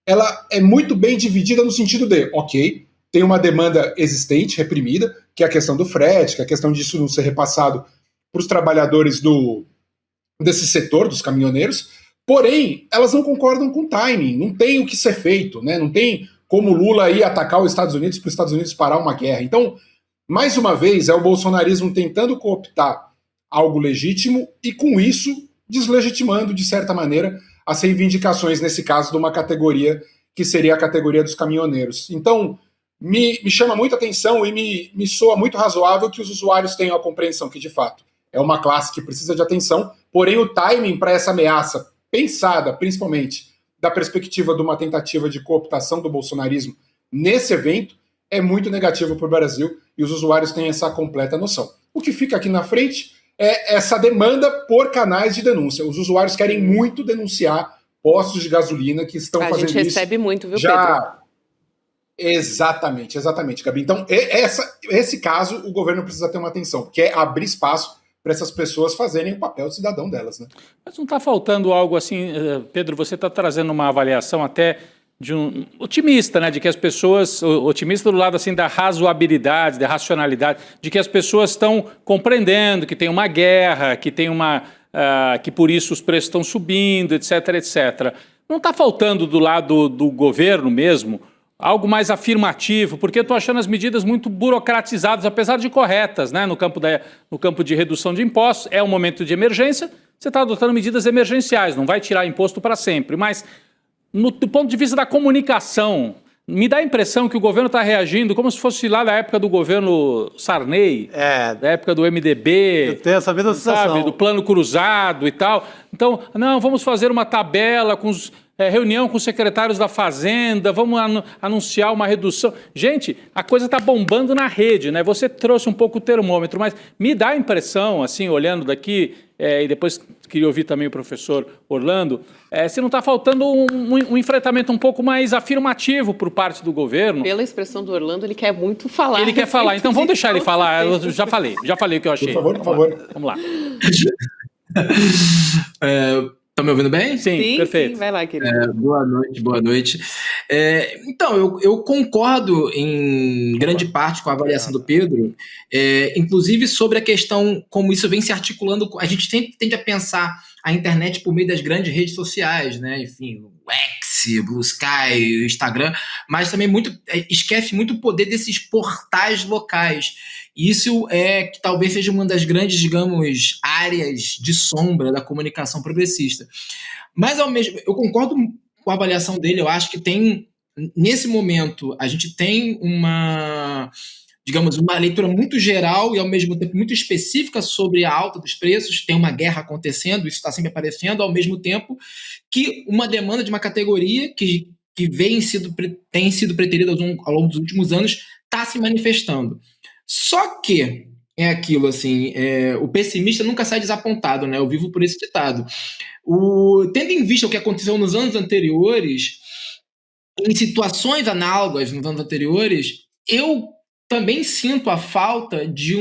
ela é muito bem dividida no sentido de, ok, tem uma demanda existente, reprimida, que é a questão do frete, que é a questão disso não ser repassado para os trabalhadores desse setor, dos caminhoneiros, porém, elas não concordam com o timing, não tem o que ser feito, né? Não tem como Lula ir atacar os Estados Unidos para os Estados Unidos parar uma guerra. Então, mais uma vez, é o bolsonarismo tentando cooptar algo legítimo e, com isso, deslegitimando, de certa maneira, as reivindicações, nesse caso, de uma categoria que seria a categoria dos caminhoneiros. Então, me chama muita atenção e me soa muito razoável que os usuários tenham a compreensão que, de fato, é uma classe que precisa de atenção, porém o timing para essa ameaça, pensada principalmente da perspectiva de uma tentativa de cooptação do bolsonarismo nesse evento, é muito negativo para o Brasil e os usuários têm essa completa noção. O que fica aqui na frente é essa demanda por canais de denúncia. Os usuários querem muito denunciar postos de gasolina que estão fazendo isso. A gente recebe muito, viu, já... Pedro? Exatamente, Gabi. Então, esse caso, o governo precisa ter uma atenção, que é abrir espaço para essas pessoas fazerem o papel de cidadão delas, né? Mas não está faltando algo assim, Pedro, você está trazendo uma avaliação até de um otimista, né, de que as pessoas, otimista do lado assim da razoabilidade, da racionalidade, de que as pessoas estão compreendendo que tem uma guerra, que tem que por isso os preços estão subindo, etc, etc. Não está faltando do lado do governo mesmo algo mais afirmativo, porque eu estou achando as medidas muito burocratizadas, apesar de corretas, né, no campo de redução de impostos. É um momento de emergência, você está adotando medidas emergenciais, não vai tirar imposto para sempre, mas do ponto de vista da comunicação, me dá a impressão que o governo está reagindo como se fosse lá da época do governo Sarney, da época do MDB. Eu tenho essa mesma sensação. Sabe, do plano cruzado e tal. Então, não, vamos fazer uma tabela com reunião com os secretários da Fazenda, vamos anunciar uma redução. Gente, a coisa está bombando na rede, né? Você trouxe um pouco o termômetro, mas me dá a impressão, assim, olhando daqui, e depois queria ouvir também o professor Orlando, se não está faltando um enfrentamento um pouco mais afirmativo por parte do governo. Pela expressão do Orlando, ele quer muito falar. Ele quer falar, então vamos deixar ele falar. Eu já falei o que eu achei. Por favor. Vamos lá. Tá me ouvindo bem? Sim, perfeito. Sim, vai lá, querido. Boa noite. Então, eu concordo em grande parte com a avaliação do Pedro, inclusive sobre a questão como isso vem se articulando. A gente sempre tende a pensar a internet por meio das grandes redes sociais, né? Enfim, o X, Blue Sky, o Instagram, mas também esquece muito o poder desses portais locais. Isso que talvez seja uma das grandes, digamos, áreas de sombra da comunicação progressista. Mas, eu concordo com a avaliação dele, eu acho que nesse momento, a gente tem uma leitura muito geral e, ao mesmo tempo, muito específica sobre a alta dos preços. Tem uma guerra acontecendo, isso está sempre aparecendo, ao mesmo tempo que uma demanda de uma categoria que tem sido preterida ao longo dos últimos anos está se manifestando. Só que é aquilo, assim, o pessimista nunca sai desapontado, né? Eu vivo por esse ditado. Tendo em vista o que aconteceu nos anos anteriores, em situações análogas nos anos anteriores, eu também sinto a falta de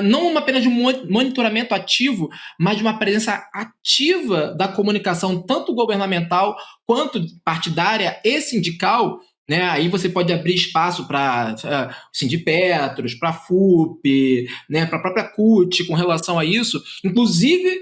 não apenas de um monitoramento ativo, mas de uma presença ativa da comunicação, tanto governamental quanto partidária e sindical, né? Aí você pode abrir espaço para Sindipetros, para a FUP, né? Para a própria CUT com relação a isso. Inclusive,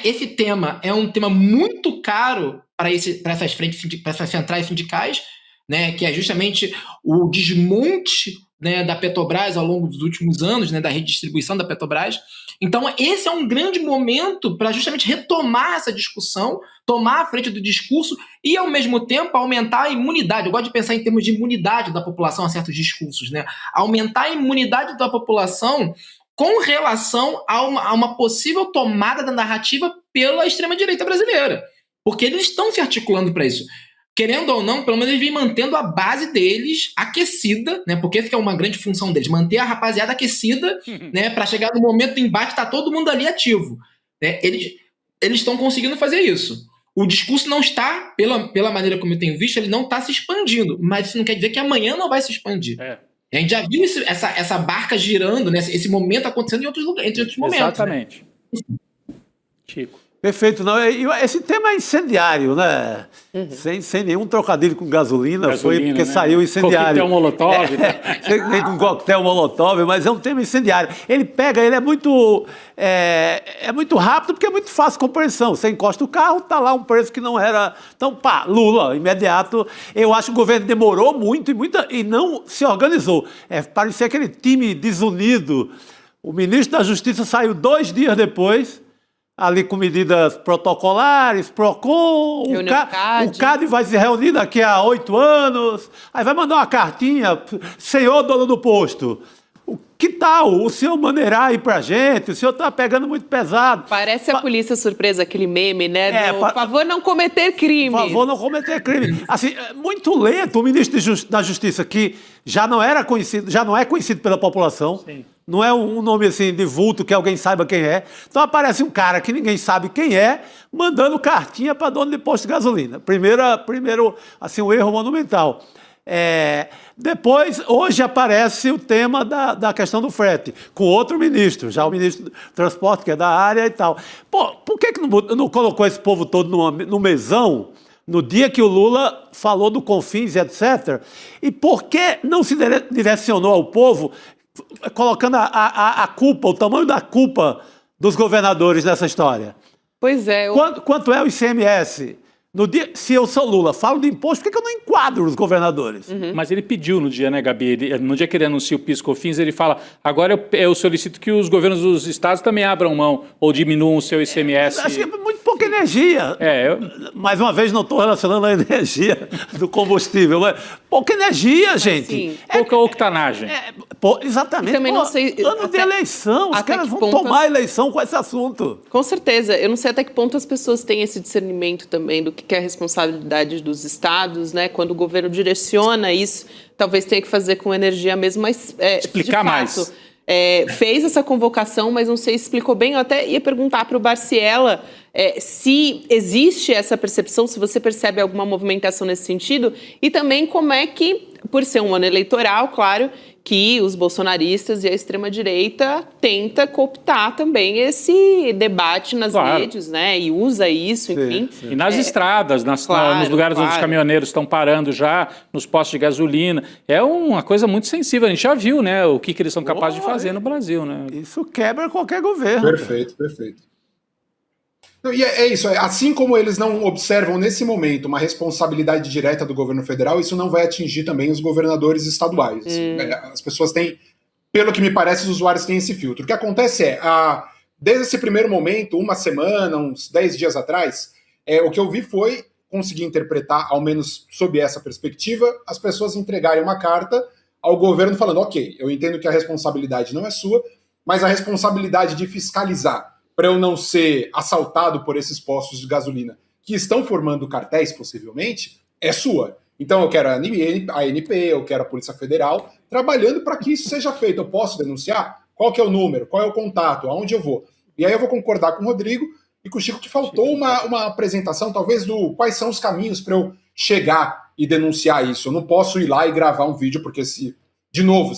esse tema é um tema muito caro para essas centrais sindicais, né, que é justamente o desmonte, né, da Petrobras ao longo dos últimos anos, né, da redistribuição da Petrobras. Então, esse é um grande momento para justamente retomar essa discussão, tomar a frente do discurso e, ao mesmo tempo, aumentar a imunidade. Eu gosto de pensar em termos de imunidade da população a certos discursos, né? Aumentar a imunidade da população com relação a uma possível tomada da narrativa pela extrema-direita brasileira. Porque eles estão se articulando para isso. Querendo ou não, pelo menos eles vêm mantendo a base deles aquecida, né? Porque essa que é uma grande função deles, manter a rapaziada aquecida, né? Para chegar no momento do embate, tá todo mundo ali ativo, né? Eles estão conseguindo fazer isso. O discurso não está, pela maneira como eu tenho visto, ele não está se expandindo, mas isso não quer dizer que amanhã não vai se expandir. A gente já viu essa barca girando, né? Esse momento acontecendo em outros lugares, entre outros momentos. Exatamente. Né? Chico. Perfeito. Não, esse tema é incendiário, né? Sem nenhum trocadilho com gasolina foi porque, né, saiu incendiário. Coquetel Molotov. Nem com coquetel Molotov, mas é um tema incendiário. Ele é muito rápido porque é muito fácil compreensão. Você encosta o carro, tá lá um preço que não era... Então, Lula, imediato. Eu acho que o governo demorou muito e não se organizou. Parecia aquele time desunido. O ministro da Justiça saiu 2 dias depois, ali com medidas protocolares, PROCON, o CAD vai se reunir daqui a 8 anos, aí vai mandar uma cartinha, senhor dono do posto, que tal o senhor maneirar aí pra gente? O senhor tá pegando muito pesado. Parece a polícia surpresa, aquele meme, né? Por favor, não cometer crime. Por favor, não cometer crime. Assim, muito lento o ministro da Justiça, que já não é conhecido pela população. Sim. Não é um nome assim de vulto que alguém saiba quem é. Então aparece um cara que ninguém sabe quem é, mandando cartinha para dono de posto de gasolina. Primeiro, assim, um erro monumental. Depois, hoje aparece o tema da questão do frete, com outro ministro, já o ministro do Transporte, que é da área e tal. Pô, por que não colocou esse povo todo no mesão, no dia que o Lula falou do Confins e etc., e por que não se direcionou ao povo, colocando a culpa, o tamanho da culpa dos governadores nessa história? Pois é. Quanto é o ICMS? No dia, se eu sou Lula, falo de imposto, por que eu não enquadro os governadores? Mas ele pediu no dia, né, Gabi? No dia que ele anuncia o PIS/COFINS, ele fala, agora eu solicito que os governos dos estados também abram mão ou diminuam o seu ICMS. Acho que é muito pouca energia. Mais uma vez, não estou relacionando a energia do combustível, mas pouca energia, gente. Sim. Pouca octanagem. Exatamente. Também não sei, ano de eleição, os caras vão tomar a eleição com esse assunto. Com certeza. Eu não sei até que ponto as pessoas têm esse discernimento também do que é a responsabilidade dos estados, né? Quando o governo direciona isso, talvez tenha que fazer com energia mesmo, mas explicar de fato, mais. Fez essa convocação, mas não sei se explicou bem. Eu até ia perguntar para o Barciela se existe essa percepção, se você percebe alguma movimentação nesse sentido, e também como é que, por ser um ano eleitoral, claro, que os bolsonaristas e a extrema-direita tenta cooptar também esse debate nas redes, né? E usa isso, enfim. Sim. E nas estradas, nos lugares onde os caminhoneiros estão parando já, nos postos de gasolina. É uma coisa muito sensível. A gente já viu, né, o que eles são capazes de fazer no Brasil, né? Isso quebra qualquer governo. Perfeito. E é isso, assim como eles não observam nesse momento uma responsabilidade direta do governo federal, isso não vai atingir também os governadores estaduais. As pessoas têm, pelo que me parece, os usuários têm esse filtro. O que acontece desde esse primeiro momento, uma semana, uns 10 dias atrás, o que eu vi foi conseguir interpretar, ao menos sob essa perspectiva, as pessoas entregarem uma carta ao governo falando, ok, eu entendo que a responsabilidade não é sua, mas a responsabilidade de fiscalizar para eu não ser assaltado por esses postos de gasolina que estão formando cartéis, possivelmente, é sua. Então eu quero a ANP, eu quero a Polícia Federal, trabalhando para que isso seja feito. Eu posso denunciar? Qual que é o número? Qual é o contato? Aonde eu vou? E aí eu vou concordar com o Rodrigo e com o Chico que faltou uma apresentação, talvez, do quais são os caminhos para eu chegar e denunciar isso. Eu não posso ir lá e gravar um vídeo, porque se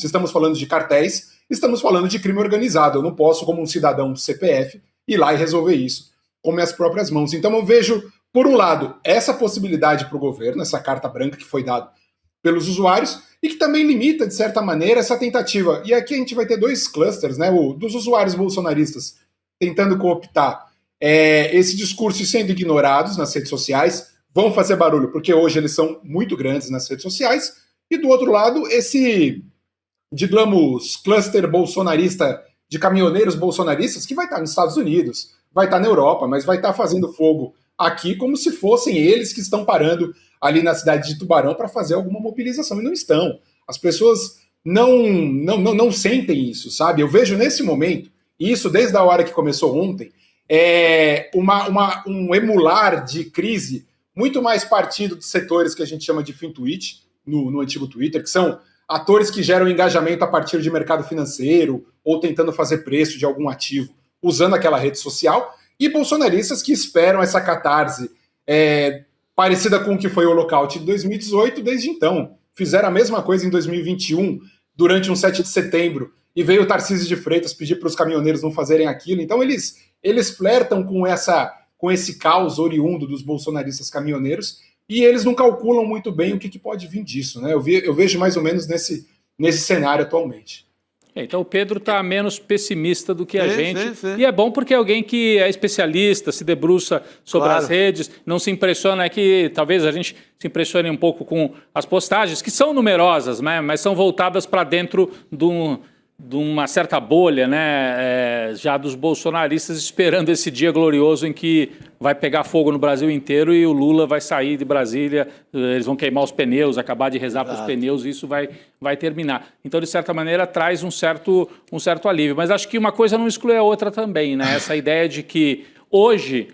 estamos falando de cartéis, estamos falando de crime organizado. Eu não posso, como um cidadão do CPF, ir lá e resolver isso com minhas próprias mãos. Então eu vejo, por um lado, essa possibilidade para o governo, essa carta branca que foi dada pelos usuários, e que também limita, de certa maneira, essa tentativa. E aqui a gente vai ter 2 clusters, né? O dos usuários bolsonaristas tentando cooptar esse discurso e sendo ignorados nas redes sociais, vão fazer barulho, porque hoje eles são muito grandes nas redes sociais, e do outro lado, esse, digamos, cluster bolsonarista de caminhoneiros bolsonaristas que vai estar nos Estados Unidos, vai estar na Europa, mas vai estar fazendo fogo aqui como se fossem eles que estão parando ali na cidade de Tubarão para fazer alguma mobilização, e não estão. As pessoas não sentem isso, sabe? Eu vejo nesse momento, e isso desde a hora que começou ontem, um emular de crise muito mais partido de setores que a gente chama de FinTwitch, no antigo Twitter, que são atores que geram engajamento a partir de mercado financeiro ou tentando fazer preço de algum ativo usando aquela rede social, e bolsonaristas que esperam essa catarse parecida com o que foi o lockout de 2018 desde então. Fizeram a mesma coisa em 2021, durante um 7 de setembro, e veio o Tarcísio de Freitas pedir para os caminhoneiros não fazerem aquilo. Então eles flertam com esse caos oriundo dos bolsonaristas caminhoneiros, e eles não calculam muito bem o que pode vir disso, né? Eu vejo mais ou menos nesse cenário atualmente. Então o Pedro está menos pessimista do que a gente. Sim. E é bom porque é alguém que é especialista, se debruça sobre as redes, não se impressiona, que talvez a gente se impressione um pouco com as postagens, que são numerosas, né? Mas são voltadas para dentro de uma certa bolha, né, já dos bolsonaristas, esperando esse dia glorioso em que vai pegar fogo no Brasil inteiro e o Lula vai sair de Brasília, eles vão queimar os pneus, acabar de rezar para os pneus, e isso vai terminar. Então, de certa maneira, traz um certo alívio. Mas acho que uma coisa não exclui a outra também, né? Essa ideia de que hoje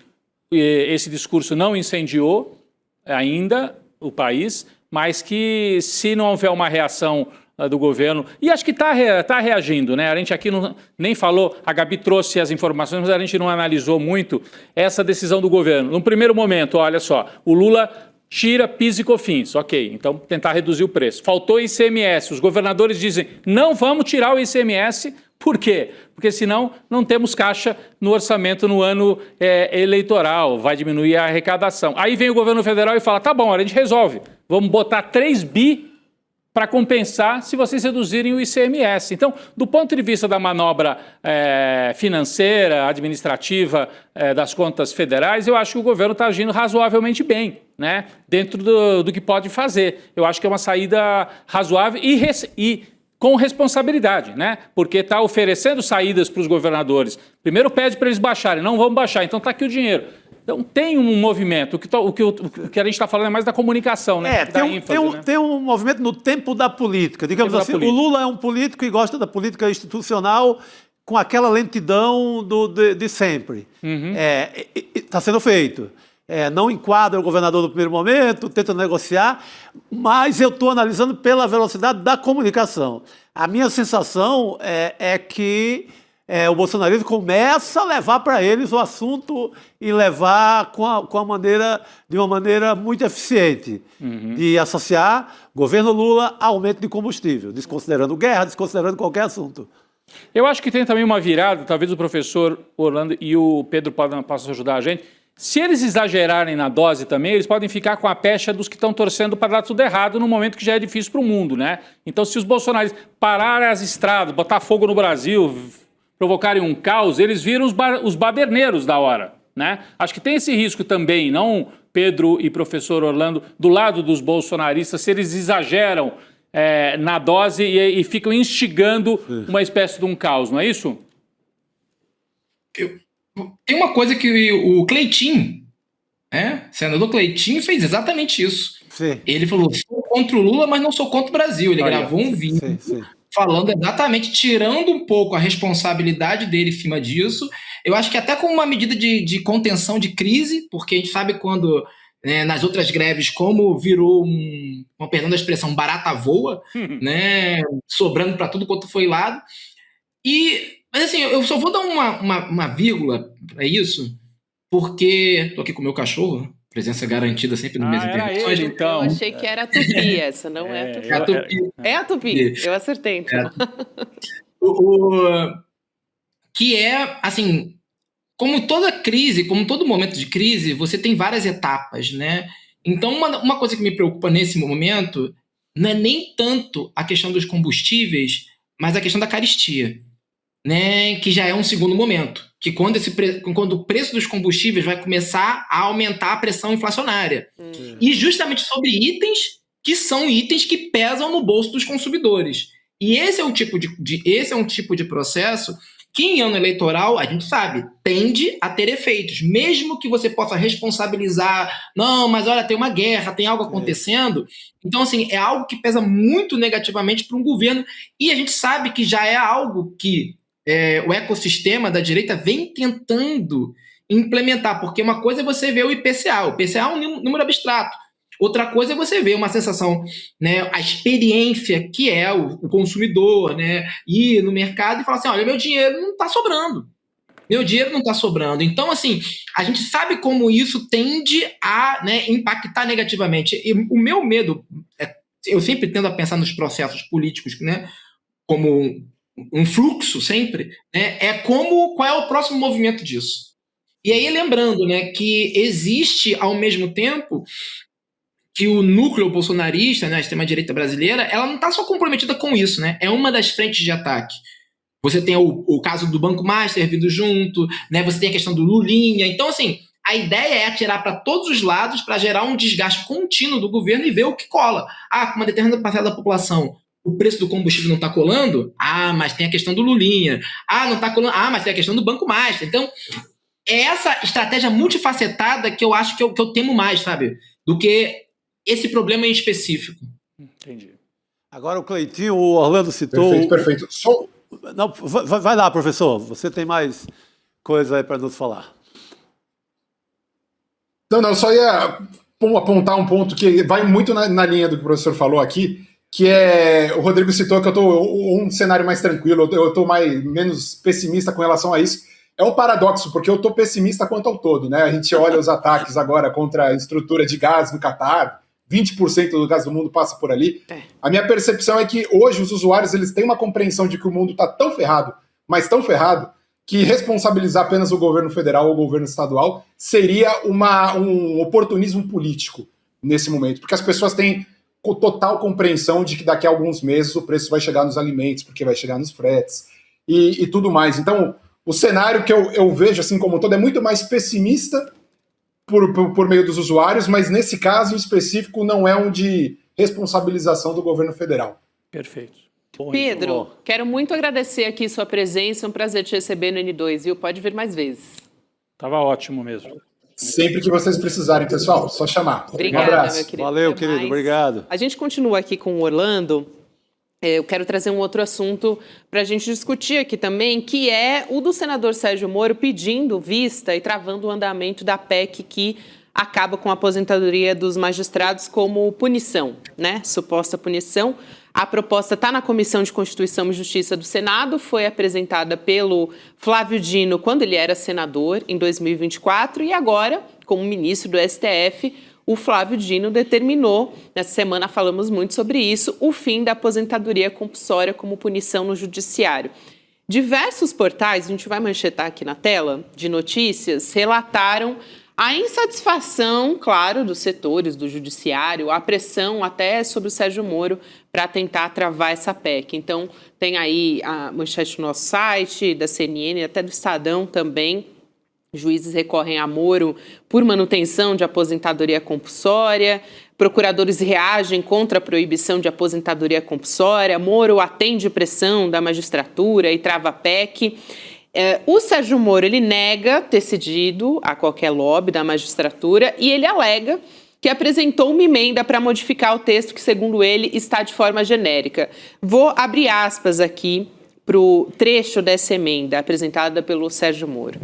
esse discurso não incendiou ainda o país, mas que se não houver uma reação do governo, e acho que está reagindo, né? A gente aqui nem falou, a Gabi trouxe as informações, mas a gente não analisou muito essa decisão do governo. No primeiro momento, olha só, o Lula tira PIS e COFINS, ok, então tentar reduzir o preço. Faltou ICMS, os governadores dizem, não vamos tirar o ICMS, por quê? Porque senão não temos caixa no orçamento no ano eleitoral, vai diminuir a arrecadação. Aí vem o governo federal e fala, tá bom, a gente resolve, vamos botar 3 bi para compensar se vocês reduzirem o ICMS. Então, do ponto de vista da manobra financeira, administrativa das contas federais, eu acho que o governo está agindo razoavelmente bem, né? Dentro do que pode fazer. Eu acho que é uma saída razoável e com responsabilidade, né? Porque está oferecendo saídas para os governadores. Primeiro pede para eles baixarem, não vamos baixar, então está aqui o dinheiro. Então tem um movimento, o que a gente está falando é mais da comunicação, né? Tem um movimento no tempo da política. Digamos assim, o Lula é um político e gosta da política institucional com aquela lentidão de sempre. Está sendo feito. Não enquadra o governador no primeiro momento, tenta negociar, mas eu estou analisando pela velocidade da comunicação. A minha sensação é que o bolsonarismo começa a levar para eles o assunto e levar de uma maneira muito eficiente de associar governo Lula a aumento de combustível, desconsiderando guerra, desconsiderando qualquer assunto. Eu acho que tem também uma virada, talvez o professor Orlando e o Pedro possam ajudar a gente. Se eles exagerarem na dose também, eles podem ficar com a pecha dos que estão torcendo para dar tudo errado no momento que já é difícil para o mundo, né? Então, se os bolsonaristas pararem as estradas, botar fogo no Brasil, provocarem um caos, eles viram os baderneiros da hora, né? Acho que tem esse risco também, não, Pedro e professor Orlando, do lado dos bolsonaristas, se eles exageram na dose e ficam instigando uma espécie de um caos, não é isso? Tem uma coisa que o Cleitinho, senador Cleitinho, fez exatamente isso. Sim. Ele falou, sou contra o Lula, mas não sou contra o Brasil. Ele gravou um vídeo falando exatamente, tirando um pouco a responsabilidade dele em cima disso. Eu acho que até como uma medida de contenção de crise, porque a gente sabe quando, nas outras greves, como virou perdão da expressão, barata voa, né, sobrando para tudo quanto foi lado. Mas assim, eu só vou dar uma vírgula para isso, porque estou aqui com o meu cachorro, presença garantida sempre nas minhas intervenções. Então. Eu achei que era a Tupi essa, não é a Tupi. É a Tupi. É a Tupi, eu acertei. Então. Que assim, como toda crise, como todo momento de crise, você tem várias etapas, né? Então, uma coisa que me preocupa nesse momento não é nem tanto a questão dos combustíveis, mas a questão da caristia. né, que já é um segundo momento, que quando o preço dos combustíveis vai começar a aumentar a pressão inflacionária. E justamente sobre itens que são itens que pesam no bolso dos consumidores. E esse é um tipo de processo que em ano eleitoral, a gente sabe, tende a ter efeitos. Mesmo que você possa responsabilizar, não, mas olha, tem uma guerra, tem algo acontecendo. Então, assim, é algo que pesa muito negativamente para um governo. E a gente sabe que já é algo que o ecossistema da direita vem tentando implementar. Porque uma coisa é você ver o IPCA. O IPCA é um número abstrato. Outra coisa é você ver uma sensação, né, a experiência que é o consumidor, né, ir no mercado e falar assim, olha, meu dinheiro não está sobrando. Meu dinheiro não está sobrando. Então, assim, a gente sabe como isso tende a, né, impactar negativamente. E o meu medo, eu sempre tendo a pensar nos processos políticos, né, como um fluxo sempre, né, qual é o próximo movimento disso. E aí, lembrando, né, que existe, ao mesmo tempo, que o núcleo bolsonarista, né, a extrema-direita brasileira, ela não está só comprometida com isso, né? É uma das frentes de ataque. Você tem o caso do Banco Master vindo junto, né? Você tem a questão do Lulinha. Então, assim, a ideia é atirar para todos os lados para gerar um desgaste contínuo do governo e ver o que cola. Com uma determinada parcela da população, o preço do combustível não está colando? Mas tem a questão do Lulinha. Não está colando? Mas tem a questão do Banco Master. Então, é essa estratégia multifacetada que eu acho que eu temo mais, sabe? Do que esse problema em específico. Entendi. Agora o Cleitinho, o Orlando citou... Perfeito. Não, vai lá, professor. Você tem mais coisa aí para nos falar. Não, só ia apontar um ponto que vai muito na linha do que o professor falou aqui, que o Rodrigo citou que eu estou um cenário mais tranquilo, eu estou menos pessimista com relação a isso. É um paradoxo, porque eu estou pessimista quanto ao todo, né? A gente olha os ataques agora contra a estrutura de gás no Catar, 20% do gás do mundo passa por ali. A minha percepção é que hoje os usuários eles têm uma compreensão de que o mundo está tão ferrado, mas tão ferrado, que responsabilizar apenas o governo federal ou o governo estadual seria um oportunismo político nesse momento, porque as pessoas têm total compreensão de que daqui a alguns meses o preço vai chegar nos alimentos, porque vai chegar nos fretes e tudo mais. Então, o cenário que eu vejo assim como um todo é muito mais pessimista por meio dos usuários, mas nesse caso específico não é um de responsabilização do governo federal. Perfeito. Pedro, quero muito agradecer aqui sua presença, é um prazer te receber no N2, viu? Pode vir mais vezes. Tava ótimo mesmo. Sempre que vocês precisarem, pessoal, só chamar. Obrigada, um abraço. meu querido. Valeu, querido, obrigado. A gente continua aqui com o Orlando. Eu quero trazer um outro assunto para a gente discutir aqui também, que é o do senador Sérgio Moro pedindo vista e travando o andamento da PEC que acaba com a aposentadoria dos magistrados como punição, né? Suposta punição. A proposta está na Comissão de Constituição e Justiça do Senado, foi apresentada pelo Flávio Dino quando ele era senador, em 2024, e agora, como ministro do STF, o Flávio Dino determinou, nessa semana falamos muito sobre isso, o fim da aposentadoria compulsória como punição no judiciário. Diversos portais, a gente vai manchetar aqui na tela, de notícias, relataram a insatisfação, claro, dos setores do judiciário, a pressão até sobre o Sérgio Moro para tentar travar essa PEC. Então, tem aí a manchete no nosso site, da CNN, até do Estadão também. Juízes recorrem a Moro por manutenção de aposentadoria compulsória, procuradores reagem contra a proibição de aposentadoria compulsória, Moro atende pressão da magistratura e trava a PEC. O Sérgio Moro ele nega ter cedido a qualquer lobby da magistratura e ele alega que apresentou uma emenda para modificar o texto que, segundo ele, está de forma genérica. Vou abrir aspas aqui para o trecho dessa emenda apresentada pelo Sérgio Moro.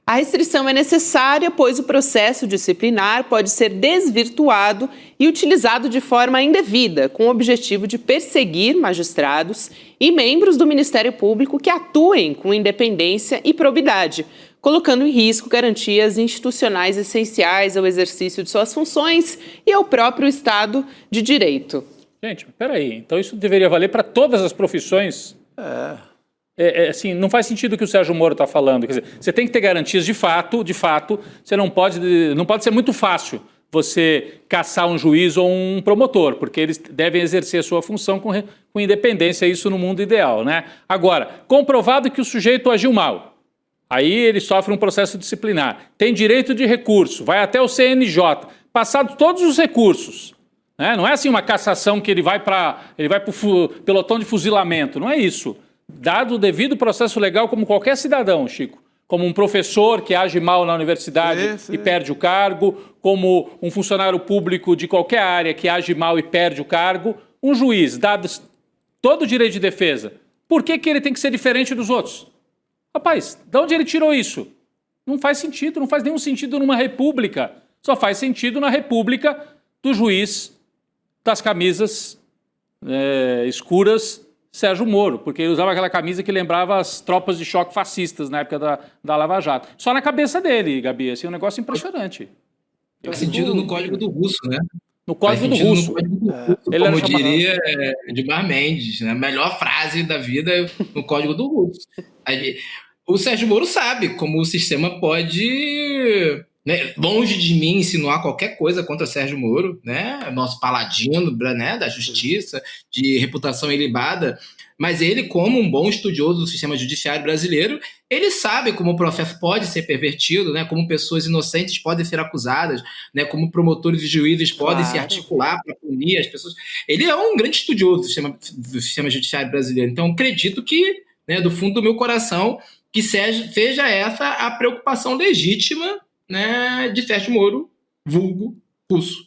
A restrição é necessária, pois o processo disciplinar pode ser desvirtuado e utilizado de forma indevida, com o objetivo de perseguir magistrados e membros do Ministério Público que atuem com independência e probidade, colocando em risco garantias institucionais essenciais ao exercício de suas funções e ao próprio Estado de Direito. Gente, peraí, então isso deveria valer para todas as profissões? Assim, não faz sentido o que o Sérgio Moro está falando. Quer dizer, você tem que ter garantias de fato, você não pode ser muito fácil você caçar um juiz ou um promotor, porque eles devem exercer a sua função com independência, isso no mundo ideal, né? Agora, comprovado que o sujeito agiu mal, aí ele sofre um processo disciplinar, tem direito de recurso, vai até o CNJ, passados todos os recursos, né? Não é assim uma cassação que ele vai para o pelotão de fuzilamento, não é isso. Dado o devido processo legal como qualquer cidadão, Chico, como um professor que age mal na universidade e perde o cargo, como um funcionário público de qualquer área que age mal e perde o cargo, um juiz, dado todo o direito de defesa, por que ele tem que ser diferente dos outros? Rapaz, de onde ele tirou isso? Não faz sentido, não faz nenhum sentido numa república. Só faz sentido na república do juiz das camisas escuras Sérgio Moro, porque ele usava aquela camisa que lembrava as tropas de choque fascistas na época da Lava Jato. Só na cabeça dele, Gabi, assim, um negócio impressionante. Faz sentido no Código do Russo, né? No Código do Russo. Ele como diria Edmar Mendes, né? A melhor frase da vida no Código do Russo. O Sérgio Moro sabe como o sistema pode... Né, longe de mim insinuar qualquer coisa contra Sérgio Moro, né, nosso paladino, né, da justiça, de reputação ilibada, mas ele, como um bom estudioso do sistema judiciário brasileiro, ele sabe como o processo pode ser pervertido, né, como pessoas inocentes podem ser acusadas, né, como promotores e juízes podem se articular para punir as pessoas. Ele é um grande estudioso do sistema judiciário brasileiro, então acredito que, né, do fundo do meu coração, que seja essa a preocupação legítima, né, de Sérgio Moro, vulgo Russo.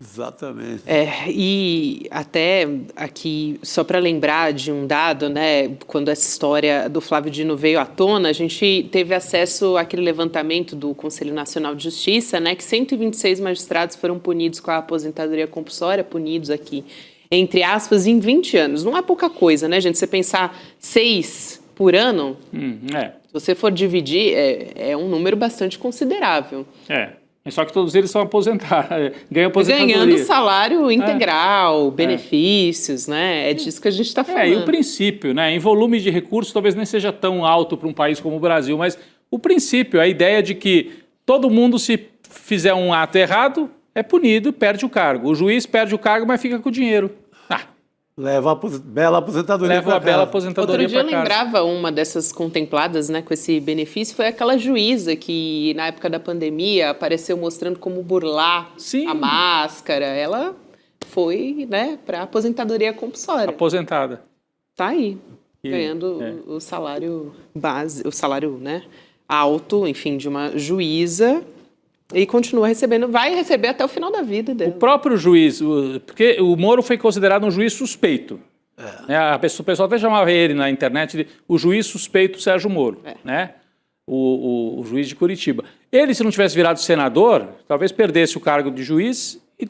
Exatamente. E até aqui, só para lembrar de um dado, né, quando essa história do Flávio Dino veio à tona, a gente teve acesso àquele levantamento do Conselho Nacional de Justiça, né, que 126 magistrados foram punidos com a aposentadoria compulsória, punidos aqui, entre aspas, em 20 anos. Não é pouca coisa, né, gente? Você pensar 6 por ano... Se você for dividir, é um número bastante considerável. Só que todos eles são aposentados, ganham aposentadoria. Ganhando salário integral, benefícios, né? É disso que a gente está falando. E o princípio, né? Em volume de recursos talvez nem seja tão alto para um país como o Brasil, mas o princípio, a ideia de que todo mundo, se fizer um ato errado, é punido e perde o cargo. O juiz perde o cargo, mas fica com o dinheiro. Leva a bela aposentadoria para casa. Leva a bela aposentadoria para casa. Outro dia eu lembrava uma dessas contempladas, né, com esse benefício, foi aquela juíza que, na época da pandemia, apareceu mostrando como burlar a máscara. Ela foi, né, para aposentadoria compulsória. Aposentada. Tá aí, ganhando o salário base, o salário, né, alto, enfim, de uma juíza. E continua recebendo, vai receber até o final da vida dele. O próprio juiz, porque o Moro foi considerado um juiz suspeito. O pessoal até chamava ele na internet de o juiz suspeito Sérgio Moro, né? O juiz de Curitiba. Ele, se não tivesse virado senador, talvez perdesse o cargo de juiz e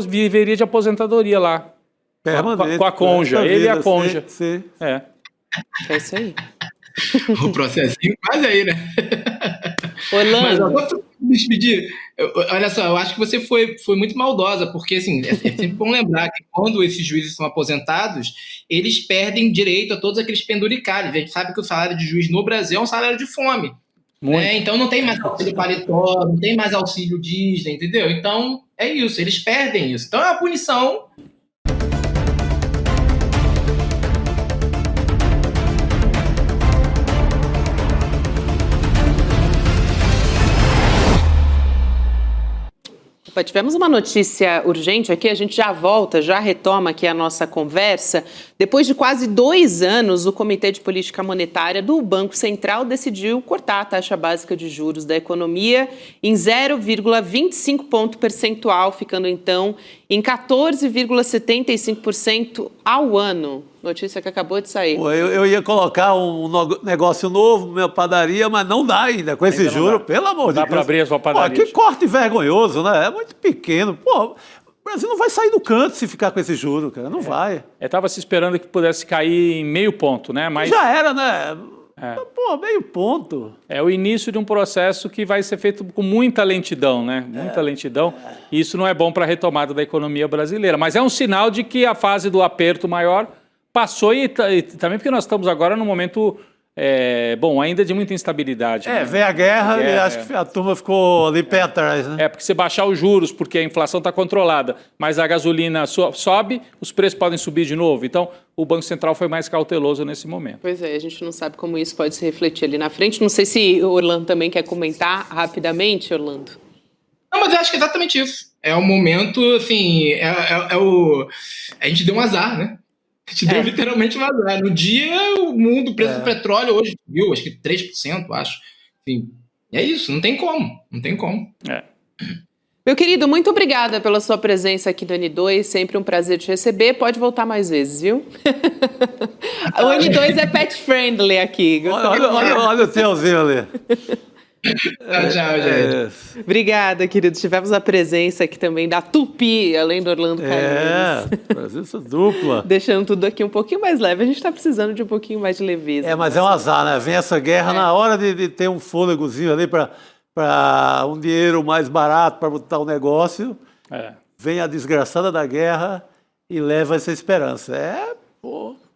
viveria de aposentadoria lá. Com a conja, ele e a conja. Sim. É isso aí. O processinho quase aí, né? Orlando. Mas me despedir. Olha só, eu acho que você foi muito maldosa, porque assim, é sempre bom lembrar que quando esses juízes são aposentados, eles perdem direito a todos aqueles penduricalhos. A gente sabe que o salário de juiz no Brasil é um salário de fome. Né? Então não tem mais auxílio paletó, não tem mais auxílio Disney, entendeu? Então é isso, eles perdem isso. Então é uma punição. Tivemos uma notícia urgente aqui, a gente já volta, já retoma aqui a nossa conversa. Depois de quase 2 anos, o Comitê de Política Monetária do Banco Central decidiu cortar a taxa básica de juros da economia em 0,25 ponto percentual, ficando então em 14,75% ao ano. Notícia que acabou de sair. Eu ia colocar um negócio novo, minha padaria, mas não dá ainda com esse juro, pelo amor de Deus. Dá para abrir a sua padaria. Que corte vergonhoso, né? É muito pequeno. Pô, o Brasil não vai sair do canto se ficar com esse juro, cara. Não vai. Estava se esperando que pudesse cair em meio ponto, né? Mas já era, né? Pô, meio ponto. É o início de um processo que vai ser feito com muita lentidão, né? Muita lentidão. E isso não é bom para a retomada da economia brasileira. Mas é um sinal de que a fase do aperto maior passou e também porque nós estamos agora num momento bom, ainda de muita instabilidade. Né? Veio a guerra e acho que a turma ficou ali pé atrás, né? Porque você baixar os juros, porque a inflação está controlada, mas a gasolina sobe, os preços podem subir de novo. Então, o Banco Central foi mais cauteloso nesse momento. Pois é, a gente não sabe como isso pode se refletir ali na frente. Não sei se o Orlando também quer comentar rapidamente, Orlando. Não, mas eu acho que é exatamente isso. É o momento, assim, a gente deu um azar, né? A gente deu literalmente um azar. No dia, o mundo, o preço do petróleo hoje viu, acho que 3%, acho. Enfim, é isso, não tem como. Meu querido, muito obrigada pela sua presença aqui do N2, sempre um prazer te receber. Pode voltar mais vezes, viu? O N2 é pet friendly aqui. Olha o teuzinho ali. Tchau, gente. Obrigada, querido. Tivemos a presença aqui também da Tupi, além do Orlando Calheiros. Presença dupla. Deixando tudo aqui um pouquinho mais leve. A gente está precisando de um pouquinho mais de leveza. Mas é um azar, né? Vem essa guerra na hora de ter um fôlegozinho ali para um dinheiro mais barato para botar o negócio. Vem a desgraçada da guerra e leva essa esperança.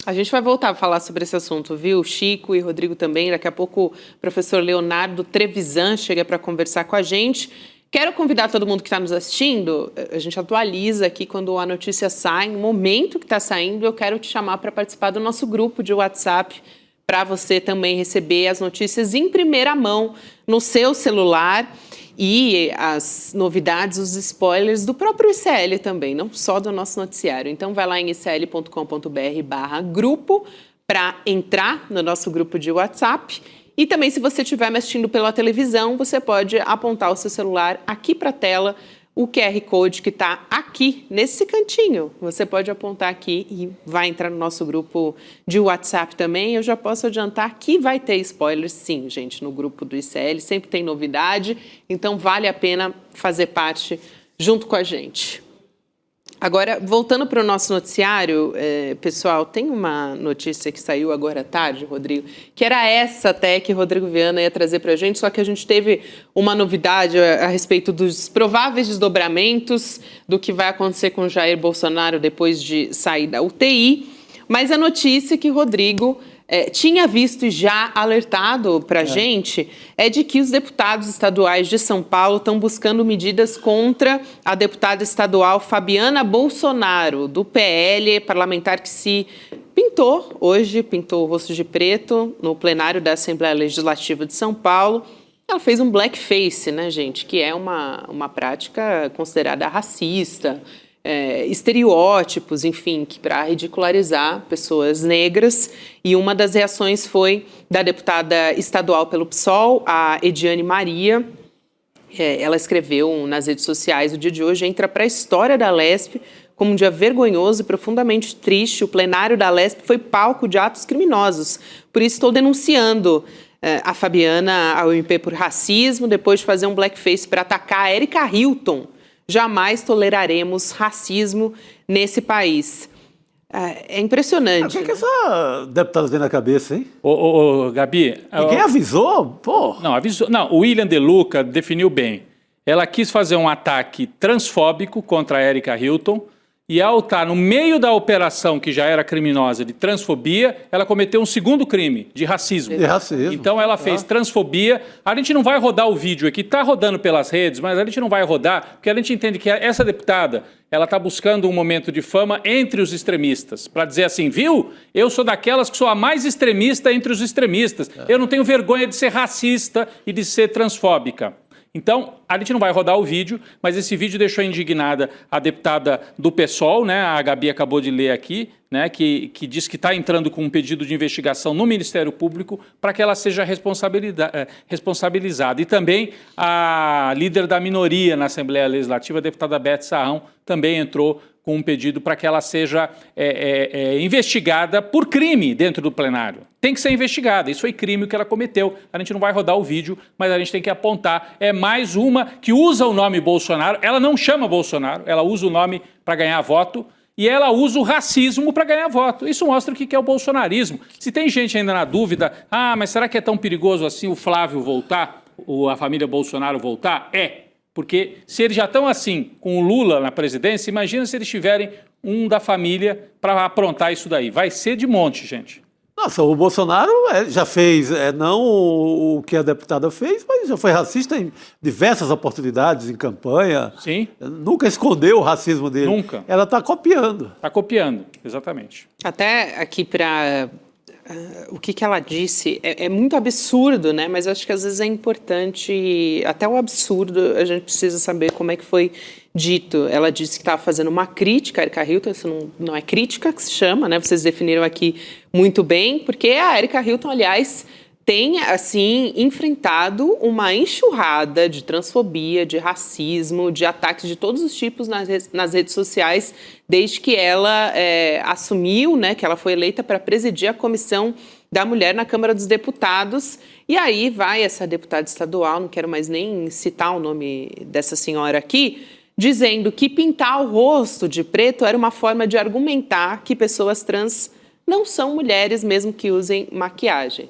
A gente vai voltar a falar sobre esse assunto, viu? Chico e Rodrigo também. Daqui a pouco o professor Leonardo Trevisan chega para conversar com a gente. Quero convidar todo mundo que está nos assistindo. A gente atualiza aqui quando a notícia sai. No momento que está saindo, eu quero te chamar para participar do nosso grupo de WhatsApp, para você também receber as notícias em primeira mão no seu celular. E as novidades, os spoilers do próprio ICL também, não só do nosso noticiário. Então, vai lá em icl.com.br/grupo para entrar no nosso grupo de WhatsApp. E também, se você estiver me assistindo pela televisão, você pode apontar o seu celular aqui para a tela, o QR Code que está aqui, nesse cantinho. Você pode apontar aqui e vai entrar no nosso grupo de WhatsApp também. Eu já posso adiantar que vai ter spoilers, sim, gente, no grupo do ICL. Sempre tem novidade, então vale a pena fazer parte junto com a gente. Agora, voltando para o nosso noticiário, pessoal, tem uma notícia que saiu agora à tarde, Rodrigo, que era essa até que Rodrigo Viana ia trazer para a gente, só que a gente teve uma novidade a respeito dos prováveis desdobramentos do que vai acontecer com Jair Bolsonaro depois de sair da UTI, mas a notícia que Rodrigo tinha visto e já alertado para a gente é de que os deputados estaduais de São Paulo estão buscando medidas contra a deputada estadual Fabiana Bolsonaro, do PL, parlamentar que se pintou o rosto de preto no plenário da Assembleia Legislativa de São Paulo. Ela fez um blackface, né, gente, que é uma prática considerada racista, estereótipos, enfim, para ridicularizar pessoas negras. E uma das reações foi da deputada estadual pelo PSOL, a Ediane Maria. Ela escreveu nas redes sociais: o dia de hoje entra para a história da Lesp como um dia vergonhoso e profundamente triste. O plenário da Lesp foi palco de atos criminosos. Por isso estou denunciando a Fabiana ao MP por racismo, depois de fazer um blackface para atacar a Erika Hilton. Jamais toleraremos racismo nesse país. É impressionante. O que essa deputada tem na cabeça, hein? Gabi... Ninguém avisou? Pô. Não, avisou. Não, o William De Luca definiu bem. Ela quis fazer um ataque transfóbico contra a Erika Hilton e, ao estar no meio da operação que já era criminosa de transfobia, ela cometeu um segundo crime, de racismo. De racismo. Então ela fez transfobia. A gente não vai rodar o vídeo aqui, está rodando pelas redes, mas a gente não vai rodar, porque a gente entende que essa deputada, ela está buscando um momento de fama entre os extremistas, para dizer assim, viu? Eu sou daquelas que sou a mais extremista entre os extremistas. Eu não tenho vergonha de ser racista e de ser transfóbica. Então, a gente não vai rodar o vídeo, mas esse vídeo deixou indignada a deputada do PSOL, né, a Gabi acabou de ler aqui, né, que diz que está entrando com um pedido de investigação no Ministério Público para que ela seja responsabilizada. E também a líder da minoria na Assembleia Legislativa, a deputada Beth Sarrão, também entrou com um pedido para que ela seja investigada por crime dentro do plenário. Tem que ser investigada, isso foi crime que ela cometeu. A gente não vai rodar o vídeo, mas a gente tem que apontar. É mais uma que usa o nome Bolsonaro, ela não chama Bolsonaro, ela usa o nome para ganhar voto e ela usa o racismo para ganhar voto. Isso mostra o que é o bolsonarismo. Se tem gente ainda na dúvida, mas será que é tão perigoso assim o Flávio voltar, ou a família Bolsonaro voltar? Porque se eles já estão assim, com o Lula na presidência, imagina se eles tiverem um da família para aprontar isso daí. Vai ser de monte, gente. Nossa, o Bolsonaro já fez, não o que a deputada fez, mas já foi racista em diversas oportunidades, em campanha. Sim. Nunca escondeu o racismo dele. Nunca. Ela está copiando. Está copiando, exatamente. Até aqui para o que ela disse é muito absurdo, né? Mas acho que às vezes é importante, até o absurdo, a gente precisa saber como é que foi dito. Ela disse que estava fazendo uma crítica à Erika Hilton, isso não é crítica que se chama, né? Vocês definiram aqui muito bem, porque a Erika Hilton, aliás, tem, assim, enfrentado uma enxurrada de transfobia, de racismo, de ataques de todos os tipos nas redes sociais, desde que ela assumiu, né, que ela foi eleita para presidir a Comissão da Mulher na Câmara dos Deputados. E aí vai essa deputada estadual, não quero mais nem citar o nome dessa senhora aqui, dizendo que pintar o rosto de preto era uma forma de argumentar que pessoas trans não são mulheres, mesmo que usem maquiagem.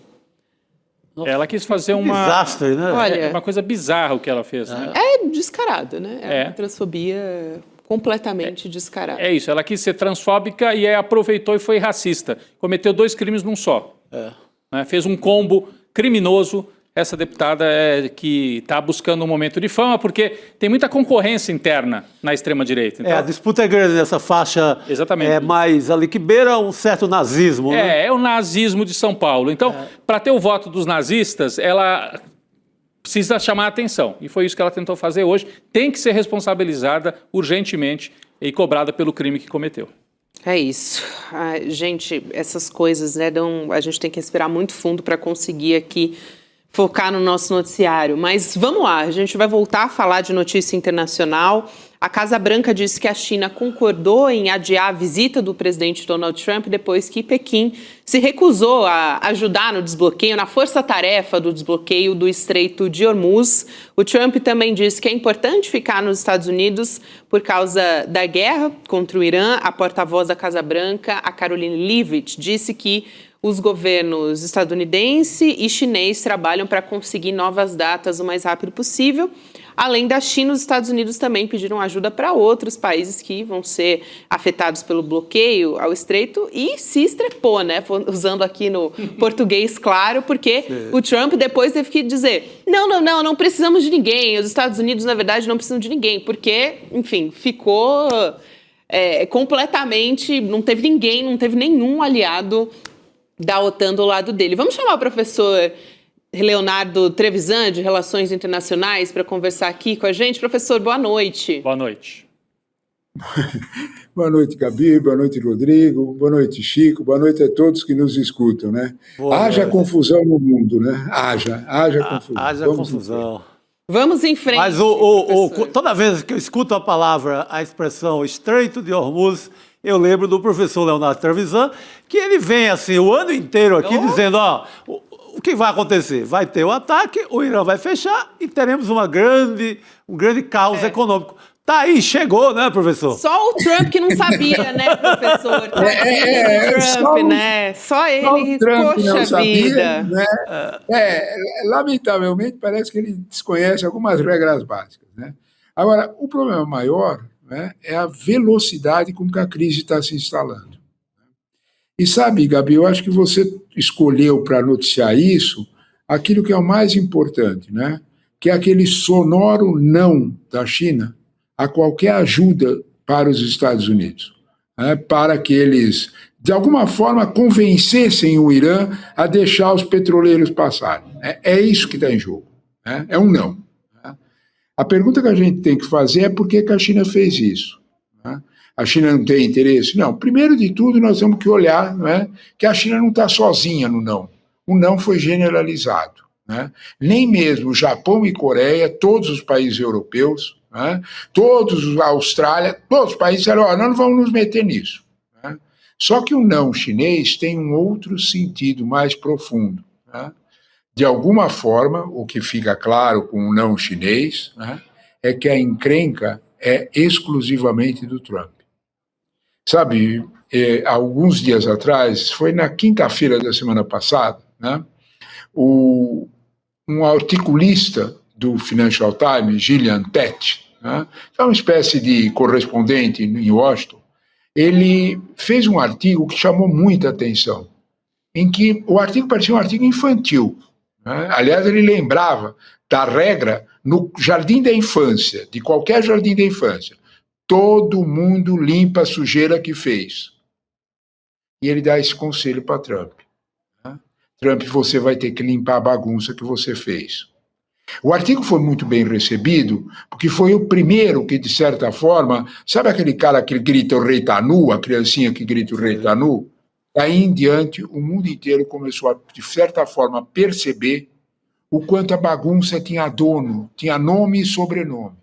Ela quis fazer uma... Desastre, né? Olha, uma coisa bizarra o que ela fez, né? É descarado, né? É uma transfobia completamente descarada. É isso, ela quis ser transfóbica e aí aproveitou e foi racista. Cometeu 2 crimes num só. Né? Fez um combo criminoso. Essa deputada que está buscando um momento de fama, porque tem muita concorrência interna na extrema-direita. Então, a disputa é grande nessa faixa. Exatamente. Mais ali que beira um certo nazismo. Né? É o nazismo de São Paulo. Então, para ter o voto dos nazistas, ela precisa chamar a atenção. E foi isso que ela tentou fazer hoje. Tem que ser responsabilizada urgentemente e cobrada pelo crime que cometeu. É isso. Gente, essas coisas, né, a gente tem que respirar muito fundo para conseguir aqui focar no nosso noticiário. Mas vamos lá, a gente vai voltar a falar de notícia internacional. A Casa Branca disse que a China concordou em adiar a visita do presidente Donald Trump depois que Pequim se recusou a ajudar no desbloqueio, na força-tarefa do desbloqueio do Estreito de Hormuz. O Trump também disse que é importante ficar nos Estados Unidos por causa da guerra contra o Irã. A porta-voz da Casa Branca, a Caroline Leavitt, disse que os governos estadunidense e chinês trabalham para conseguir novas datas o mais rápido possível. Além da China, os Estados Unidos também pediram ajuda para outros países que vão ser afetados pelo bloqueio ao estreito e se estrepou, né? Usando aqui no português claro, porque o Trump depois teve que dizer não precisamos de ninguém. Os Estados Unidos, na verdade, não precisam de ninguém, porque, enfim, ficou completamente... Não teve ninguém, não teve nenhum aliado da OTAN do lado dele. Vamos chamar o professor Leonardo Trevisan, de Relações Internacionais, para conversar aqui com a gente. Professor, boa noite. Boa noite. Boa noite, Gabi. Boa noite, Rodrigo. Boa noite, Chico. Boa noite a todos que nos escutam, né? Haja confusão no mundo, né? Haja confusão. Haja confusão. Vamos em frente. Mas toda vez que eu escuto a expressão Estreito de Hormuz, eu lembro do professor Leonardo Trevisan, que ele vem assim o ano inteiro aqui dizendo, o que vai acontecer? Vai ter o ataque, o Irã vai fechar e teremos um grande caos econômico. Tá aí, chegou, né, professor? Só o Trump que não sabia, né, professor? Só ele, poxa vida. Né? Lamentavelmente, parece que ele desconhece algumas regras básicas, né? Agora, o problema maior, né, é a velocidade com que a crise está se instalando. E sabe, Gabi, eu acho que você escolheu para noticiar isso aquilo que é o mais importante, né? Que é aquele sonoro não da China a qualquer ajuda para os Estados Unidos, né? Para que eles, de alguma forma, convencessem o Irã a deixar os petroleiros passarem. É isso que está em jogo, né? É um não. A pergunta que a gente tem que fazer é por que a China fez isso, né? A China não tem interesse? Não. Primeiro de tudo, nós temos que olhar, né, que a China não está sozinha no não. O não foi generalizado, né? Nem mesmo o Japão e Coreia, todos os países europeus, né, todos a Austrália, todos os países disseram, nós não vamos nos meter nisso, né? Só que o não chinês tem um outro sentido mais profundo, né? De alguma forma, o que fica claro com o não chinês, né, é que a encrenca é exclusivamente do Trump. Sabe, alguns dias atrás, foi na quinta-feira da semana passada, né, um articulista do Financial Times, Gillian Tett, né, que é uma espécie de correspondente em Washington, ele fez um artigo que chamou muita atenção. em que o artigo parecia um artigo infantil, né? Aliás, ele lembrava da regra no jardim da infância, de qualquer jardim da infância. Todo mundo limpa a sujeira que fez. E ele dá esse conselho para Trump. Né? Trump, você vai ter que limpar a bagunça que você fez. O artigo foi muito bem recebido, porque foi o primeiro que, de certa forma, sabe aquele cara que grita o rei tá nu, a criancinha que grita o rei tá nu? Daí em diante, o mundo inteiro começou a, de certa forma, perceber o quanto a bagunça tinha dono, tinha nome e sobrenome.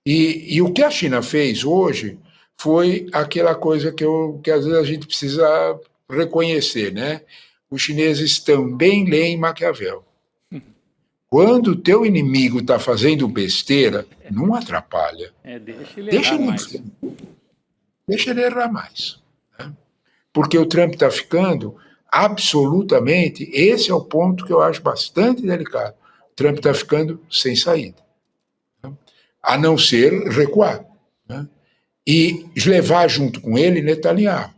E o que a China fez hoje foi aquela coisa que às vezes a gente precisa reconhecer, né? Os chineses também leem Maquiavel. Quando o teu inimigo está fazendo besteira, não atrapalha. Deixa ele errar mais. Né? Porque o Trump está ficando absolutamente... Esse é o ponto que eu acho bastante delicado. O Trump está ficando sem saída. Né? A não ser recuar. Né? E levar junto com ele Netanyahu.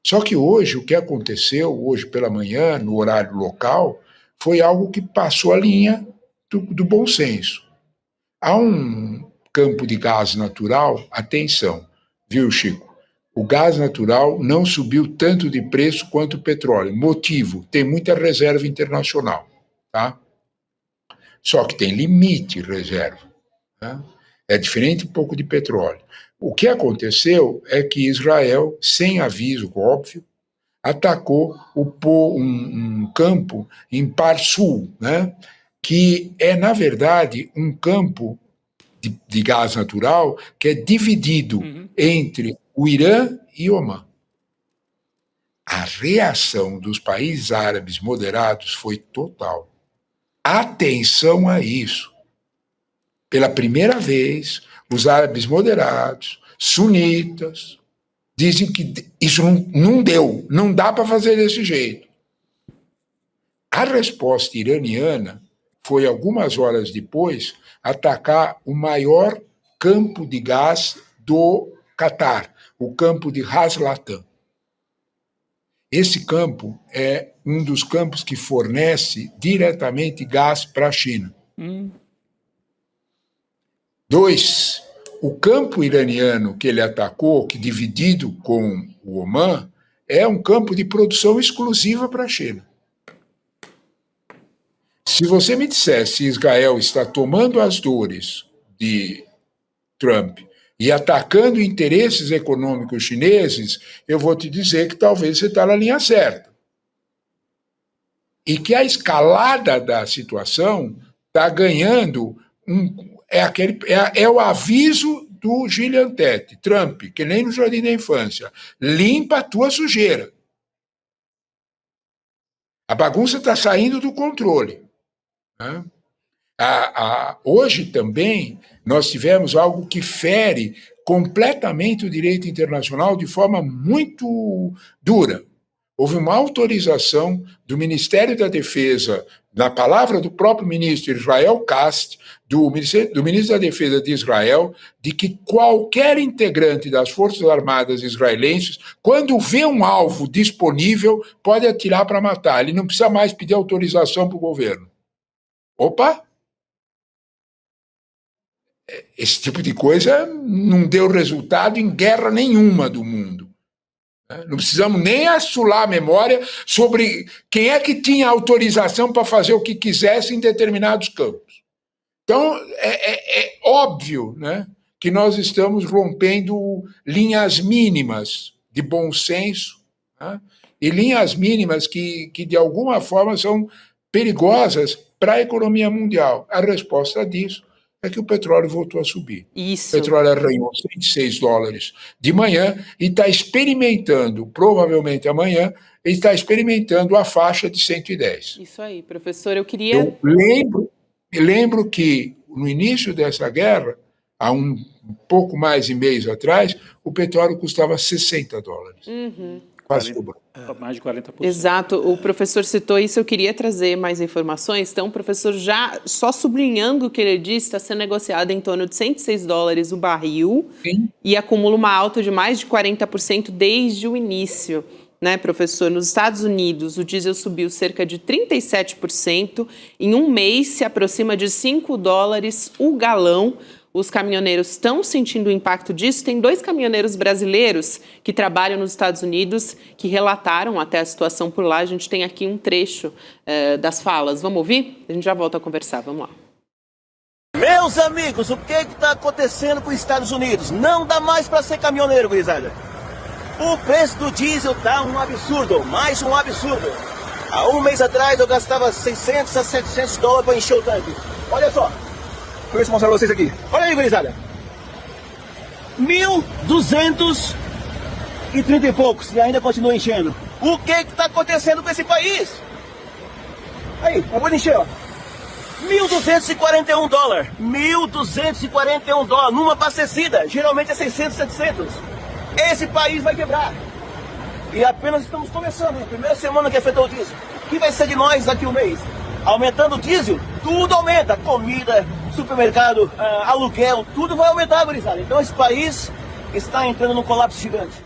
Só que hoje, o que aconteceu, hoje pela manhã, no horário local... foi algo que passou a linha do bom senso. Há um campo de gás natural, atenção, viu, Chico? O gás natural não subiu tanto de preço quanto o petróleo. Motivo, tem muita reserva internacional, tá? Só que tem limite reserva. Tá? É diferente um pouco de petróleo. O que aconteceu é que Israel, sem aviso, óbvio, atacou um campo em Par Sul, né, que é, na verdade, um campo de gás natural que é dividido entre o Irã e Omã. A reação dos países árabes moderados foi total. Atenção a isso. Pela primeira vez, os árabes moderados, sunitas, dizem que isso não deu, não dá para fazer desse jeito. A resposta iraniana foi, algumas horas depois, atacar o maior campo de gás do Catar, o campo de Ras Latam. Esse campo é um dos campos que fornece diretamente gás para a China. 2. O campo iraniano que ele atacou, que dividido com o Omã, é um campo de produção exclusiva para a China. Se você me dissesse que Israel está tomando as dores de Trump e atacando interesses econômicos chineses, eu vou te dizer que talvez você está na linha certa. E que a escalada da situação está ganhando é o aviso do Gillian Tett, Trump, que nem no Jardim da Infância. Limpa a tua sujeira. A bagunça está saindo do controle. Né? Hoje também nós tivemos algo que fere completamente o direito internacional de forma muito dura. Houve uma autorização do Ministério da Defesa, na palavra do próprio ministro Israel Katz, do ministro da Defesa de Israel, de que qualquer integrante das Forças Armadas israelenses, quando vê um alvo disponível, pode atirar para matar. Ele não precisa mais pedir autorização para o governo. Opa! Esse tipo de coisa não deu resultado em guerra nenhuma do mundo. Não precisamos nem assolar a memória sobre quem é que tinha autorização para fazer o que quisesse em determinados campos. Então, é óbvio, né, que nós estamos rompendo linhas mínimas de bom senso, né, e linhas mínimas que, de alguma forma, são perigosas para a economia mundial. A resposta disso é que o petróleo voltou a subir. Isso. O petróleo arranhou $106 de manhã e está experimentando, provavelmente amanhã, ele está experimentando a faixa de 110. Isso aí, professor, eu queria... Eu lembro que no início dessa guerra, há um pouco mais de mês atrás, o petróleo custava $60. Quase dobrou. Mais de 40%. Exato, o professor citou isso, eu queria trazer mais informações. Então, professor, já só sublinhando o que ele disse, está sendo negociado em torno de $106 o barril. Sim. E acumula uma alta de mais de 40% desde o início. né, professor? Nos Estados Unidos, o diesel subiu cerca de 37%. Em um mês, se aproxima de $5 o galão. Os caminhoneiros estão sentindo o impacto disso. Tem 2 caminhoneiros brasileiros que trabalham nos Estados Unidos que relataram até a situação por lá. A gente tem aqui um trecho das falas. Vamos ouvir? A gente já volta a conversar. Vamos lá. Meus amigos, o que está acontecendo com os Estados Unidos? Não dá mais para ser caminhoneiro, gurizada. O preço do diesel tá um absurdo, mais um absurdo. Há um mês atrás eu gastava $600 a $700 para encher o tanque. Olha só. Deixa eu mostrar pra vocês aqui. Olha aí, gurizada. 1.230 e poucos e ainda continua enchendo. O que está acontecendo com esse país? Aí, acabou de encher, ó. $1.241. $1.241 numa abastecida. Geralmente é 600, 700. Esse país vai quebrar. E apenas estamos começando. A primeira semana que afetou o diesel. O que vai ser de nós daqui a um mês? Aumentando o diesel, tudo aumenta. Comida, supermercado, aluguel, tudo vai aumentar, gurizada. Então esse país está entrando num colapso gigante.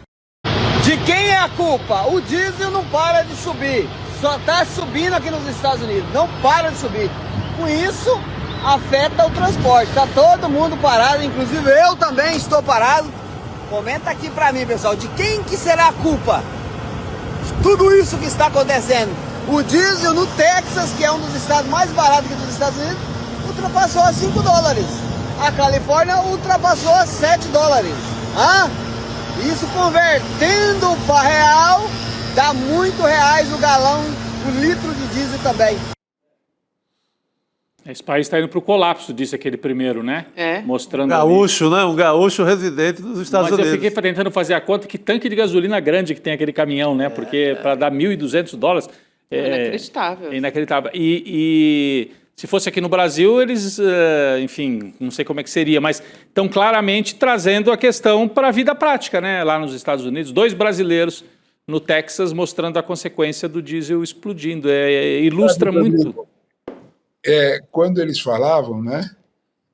De quem é a culpa? O diesel não para de subir. Só está subindo aqui nos Estados Unidos. Não para de subir. Com isso, afeta o transporte. Está todo mundo parado, inclusive eu também estou parado. Comenta aqui para mim, pessoal. De quem que será a culpa de tudo isso que está acontecendo? O diesel no Texas, que é um dos estados mais baratos dos Estados Unidos, ultrapassou a $5. A Califórnia ultrapassou a $7. Isso convertendo para real, dá muito reais o galão, o litro de diesel também. Esse país está indo para o colapso, disse aquele primeiro, né? Mostrando gaúcho, né? Um gaúcho residente dos Estados Unidos. Mas eu fiquei tentando fazer a conta que tanque de gasolina grande que tem aquele caminhão, né? Porque para dar $1.200... Inacreditável. É inacreditável. E se fosse aqui no Brasil, eles, enfim, não sei como é que seria, mas estão claramente trazendo a questão para a vida prática, né? Lá nos Estados Unidos, 2 brasileiros no Texas mostrando a consequência do diesel explodindo. Ilustra muito. Quando eles falavam, né?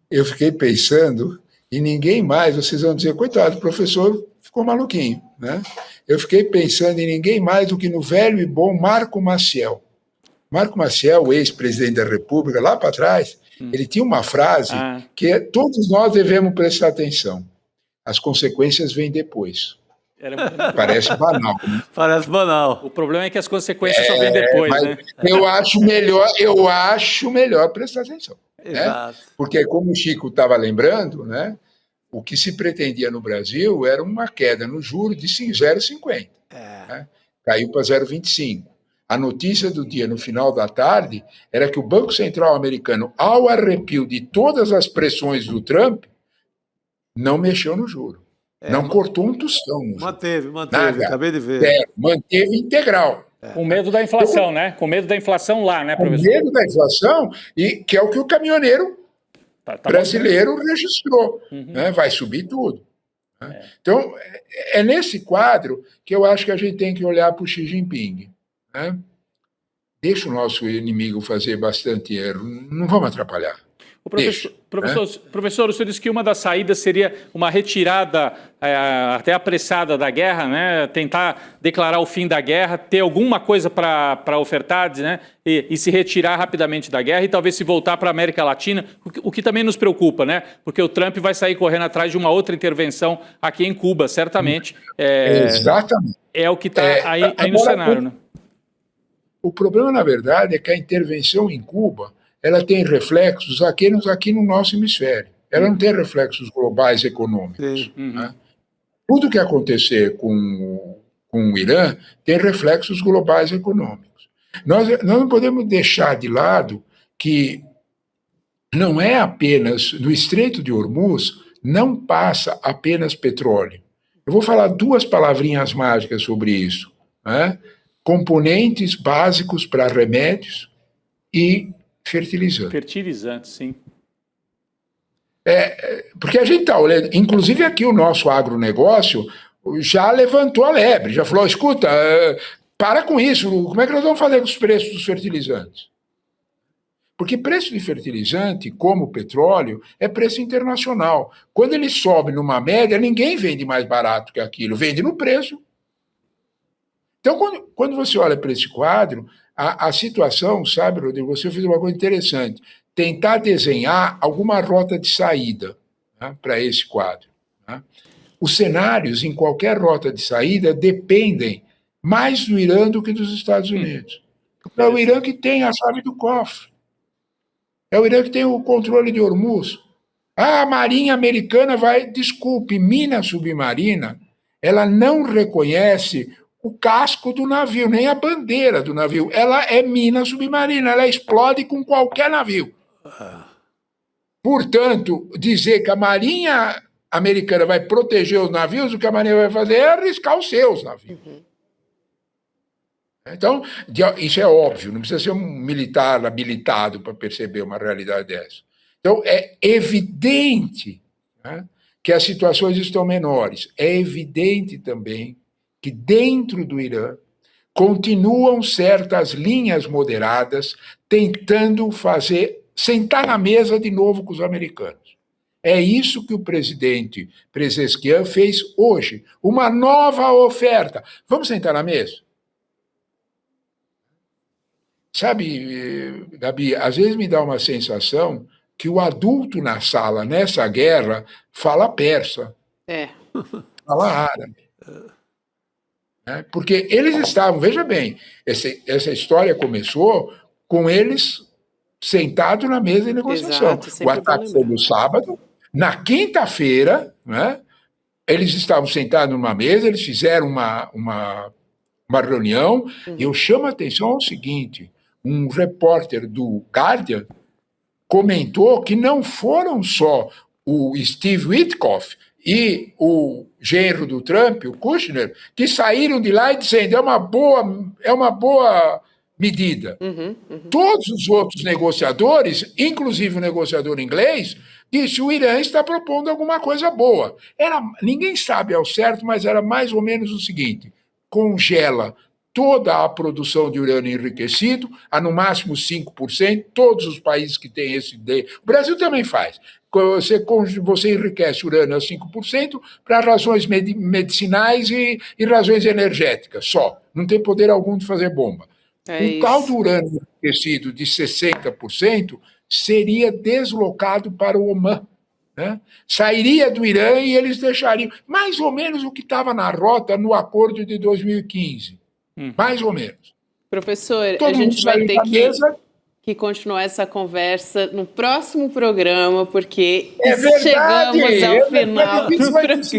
Eu fiquei pensando, e ninguém mais, vocês vão dizer, coitado, o professor ficou maluquinho, né? Eu fiquei pensando em ninguém mais do que no velho e bom Marco Maciel. Marco Maciel, o ex-presidente da República, lá para trás, ele tinha uma frase que todos nós devemos prestar atenção. As consequências vêm depois. Parece banal. Né? Parece banal. O problema é que as consequências só vêm depois, né? Eu acho melhor prestar atenção. Exato. Né? Porque, como o Chico estava lembrando, né? O que se pretendia no Brasil era uma queda no juro de 0,50. Né? Caiu para 0,25. A notícia do dia, no final da tarde, era que o Banco Central americano, ao arrepio de todas as pressões do Trump, não mexeu no juro. Não cortou um tostão. Manteve, nada. Acabei de ver. Manteve integral. Com medo da inflação, né? Com medo da inflação lá, né, professor? Com medo da inflação, e que é o que o caminhoneiro brasileiro registrou. Né? Vai subir tudo. Né? Então, é nesse quadro que eu acho que a gente tem que olhar para o Xi Jinping. Né? Deixa o nosso inimigo fazer bastante erro, não vamos atrapalhar. Professor, o senhor disse que uma das saídas seria uma retirada até apressada da guerra, né? Tentar declarar o fim da guerra, ter alguma coisa para ofertar, né? E se retirar rapidamente da guerra e talvez se voltar para a América Latina, o que também nos preocupa, né? Porque o Trump vai sair correndo atrás de uma outra intervenção aqui em Cuba, certamente. Exatamente. É o que está aí no cenário, né? O problema, na verdade, é que a intervenção em Cuba ela tem reflexos aqui no nosso hemisfério. Ela não tem reflexos globais econômicos. Né? Tudo que acontecer com o Irã tem reflexos globais econômicos. Nós não podemos deixar de lado que não é apenas, no Estreito de Hormuz, não passa apenas petróleo. Eu vou falar 2 palavrinhas mágicas sobre isso. Né? Componentes básicos para remédios e fertilizante. Fertilizante, sim. Porque a gente está olhando, inclusive aqui o nosso agronegócio já levantou a lebre, já falou, escuta, para com isso, como é que nós vamos fazer com os preços dos fertilizantes? Porque preço de fertilizante, como o petróleo, é preço internacional. Quando ele sobe numa média, ninguém vende mais barato que aquilo, vende no preço. Então, quando você olha para esse quadro, a situação, sabe, Rodrigo, você fez uma coisa interessante, tentar desenhar alguma rota de saída, né, para esse quadro. Né? Os cenários em qualquer rota de saída dependem mais do Irã do que dos Estados Unidos. É o Irã que tem a chave do cofre. É o Irã que tem o controle de Hormuz. A Marinha Americana desculpe, mina submarina, ela não reconhece o casco do navio, nem a bandeira do navio. Ela é mina submarina, ela explode com qualquer navio. Portanto, dizer que a Marinha Americana vai proteger os navios, o que a Marinha vai fazer é arriscar os seus navios. Então, isso é óbvio, não precisa ser um militar habilitado para perceber uma realidade dessa. Então, é evidente, né, que as situações estão menores. É evidente também que dentro do Irã continuam certas linhas moderadas tentando sentar na mesa de novo com os americanos. É isso que o presidente Pezeshkian fez hoje, uma nova oferta. Vamos sentar na mesa? Sabe, Gabi, às vezes me dá uma sensação que o adulto na sala, nessa guerra, fala persa, fala árabe. Porque eles estavam, veja bem, essa história começou com eles sentados na mesa de negociação. O ataque foi no sábado, na quinta-feira, né, eles estavam sentados numa mesa, eles fizeram uma reunião, e eu chamo a atenção ao seguinte, um repórter do Guardian comentou que não foram só o Steve Witkoff e o genro do Trump, o Kushner, que saíram de lá e dizendo é uma boa medida. Todos os outros negociadores, inclusive o negociador inglês, disse que o Irã está propondo alguma coisa boa. Ninguém sabe ao certo, mas era mais ou menos o seguinte, congela toda a produção de urânio enriquecido, a no máximo 5%, todos os países que têm esse ideia. O Brasil também faz. Você enriquece urânio a 5% para razões medicinais e razões energéticas, só. Não tem poder algum de fazer bomba. O tal do urânio enriquecido de 60% seria deslocado para o Omã. Né? Sairia do Irã e eles deixariam mais ou menos o que estava na rota no acordo de 2015. Mais ou menos. Professor, a gente vai ter que continuar essa conversa no próximo programa, porque chegamos ao final do programa.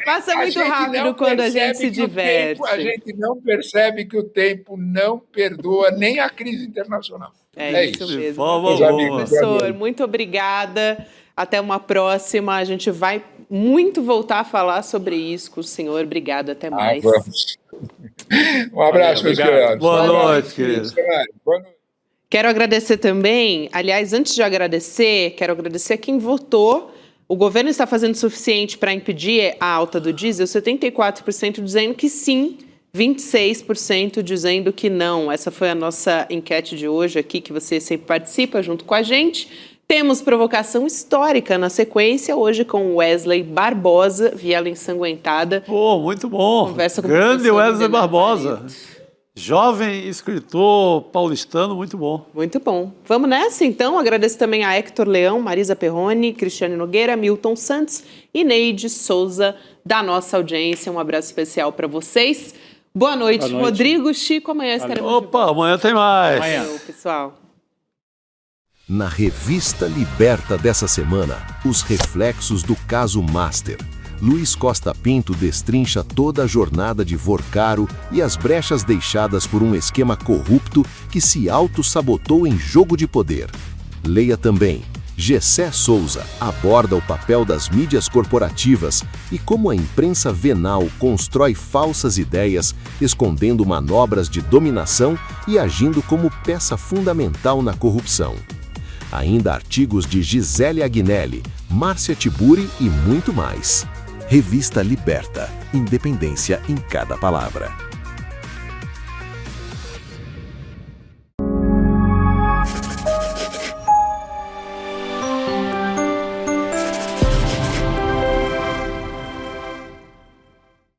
Passa muito rápido quando a gente se diverte. A gente não percebe que o tempo não perdoa nem a crise internacional. É isso mesmo. Professor, muito obrigada. Até uma próxima. A gente vai muito voltar a falar sobre isso com o senhor. Obrigado, até mais. Vamos. Um abraço, meus queridos. Boa noite, querido. Quero agradecer também, aliás, antes de agradecer, quero agradecer a quem votou. O governo está fazendo o suficiente para impedir a alta do diesel? 74% dizendo que sim, 26% dizendo que não. Essa foi a nossa enquete de hoje aqui, que você sempre participa junto com a gente. Temos provocação histórica na sequência, hoje com Wesley Barbosa, Viela Ensanguentada. Pô, muito bom. Conversa com grande Wesley Barbosa. Jovem escritor paulistano, muito bom. Muito bom. Vamos nessa, então. Agradeço também a Hector Leão, Marisa Perrone, Cristiane Nogueira, Milton Santos e Neide Souza, da nossa audiência. Um abraço especial para vocês. Boa noite, Rodrigo, Chico. Amanhã estaremos de volta. Amanhã tem mais. Valeu, pessoal. Na Revista Liberta dessa semana, os reflexos do caso Master. Luiz Costa Pinto destrincha toda a jornada de Vorcaro e as brechas deixadas por um esquema corrupto que se auto-sabotou em jogo de poder. Leia também. Gessé Souza aborda o papel das mídias corporativas e como a imprensa venal constrói falsas ideias, escondendo manobras de dominação e agindo como peça fundamental na corrupção. Ainda artigos de Gisele Agnelli, Márcia Tiburi e muito mais. Revista Liberta. Independência em cada palavra.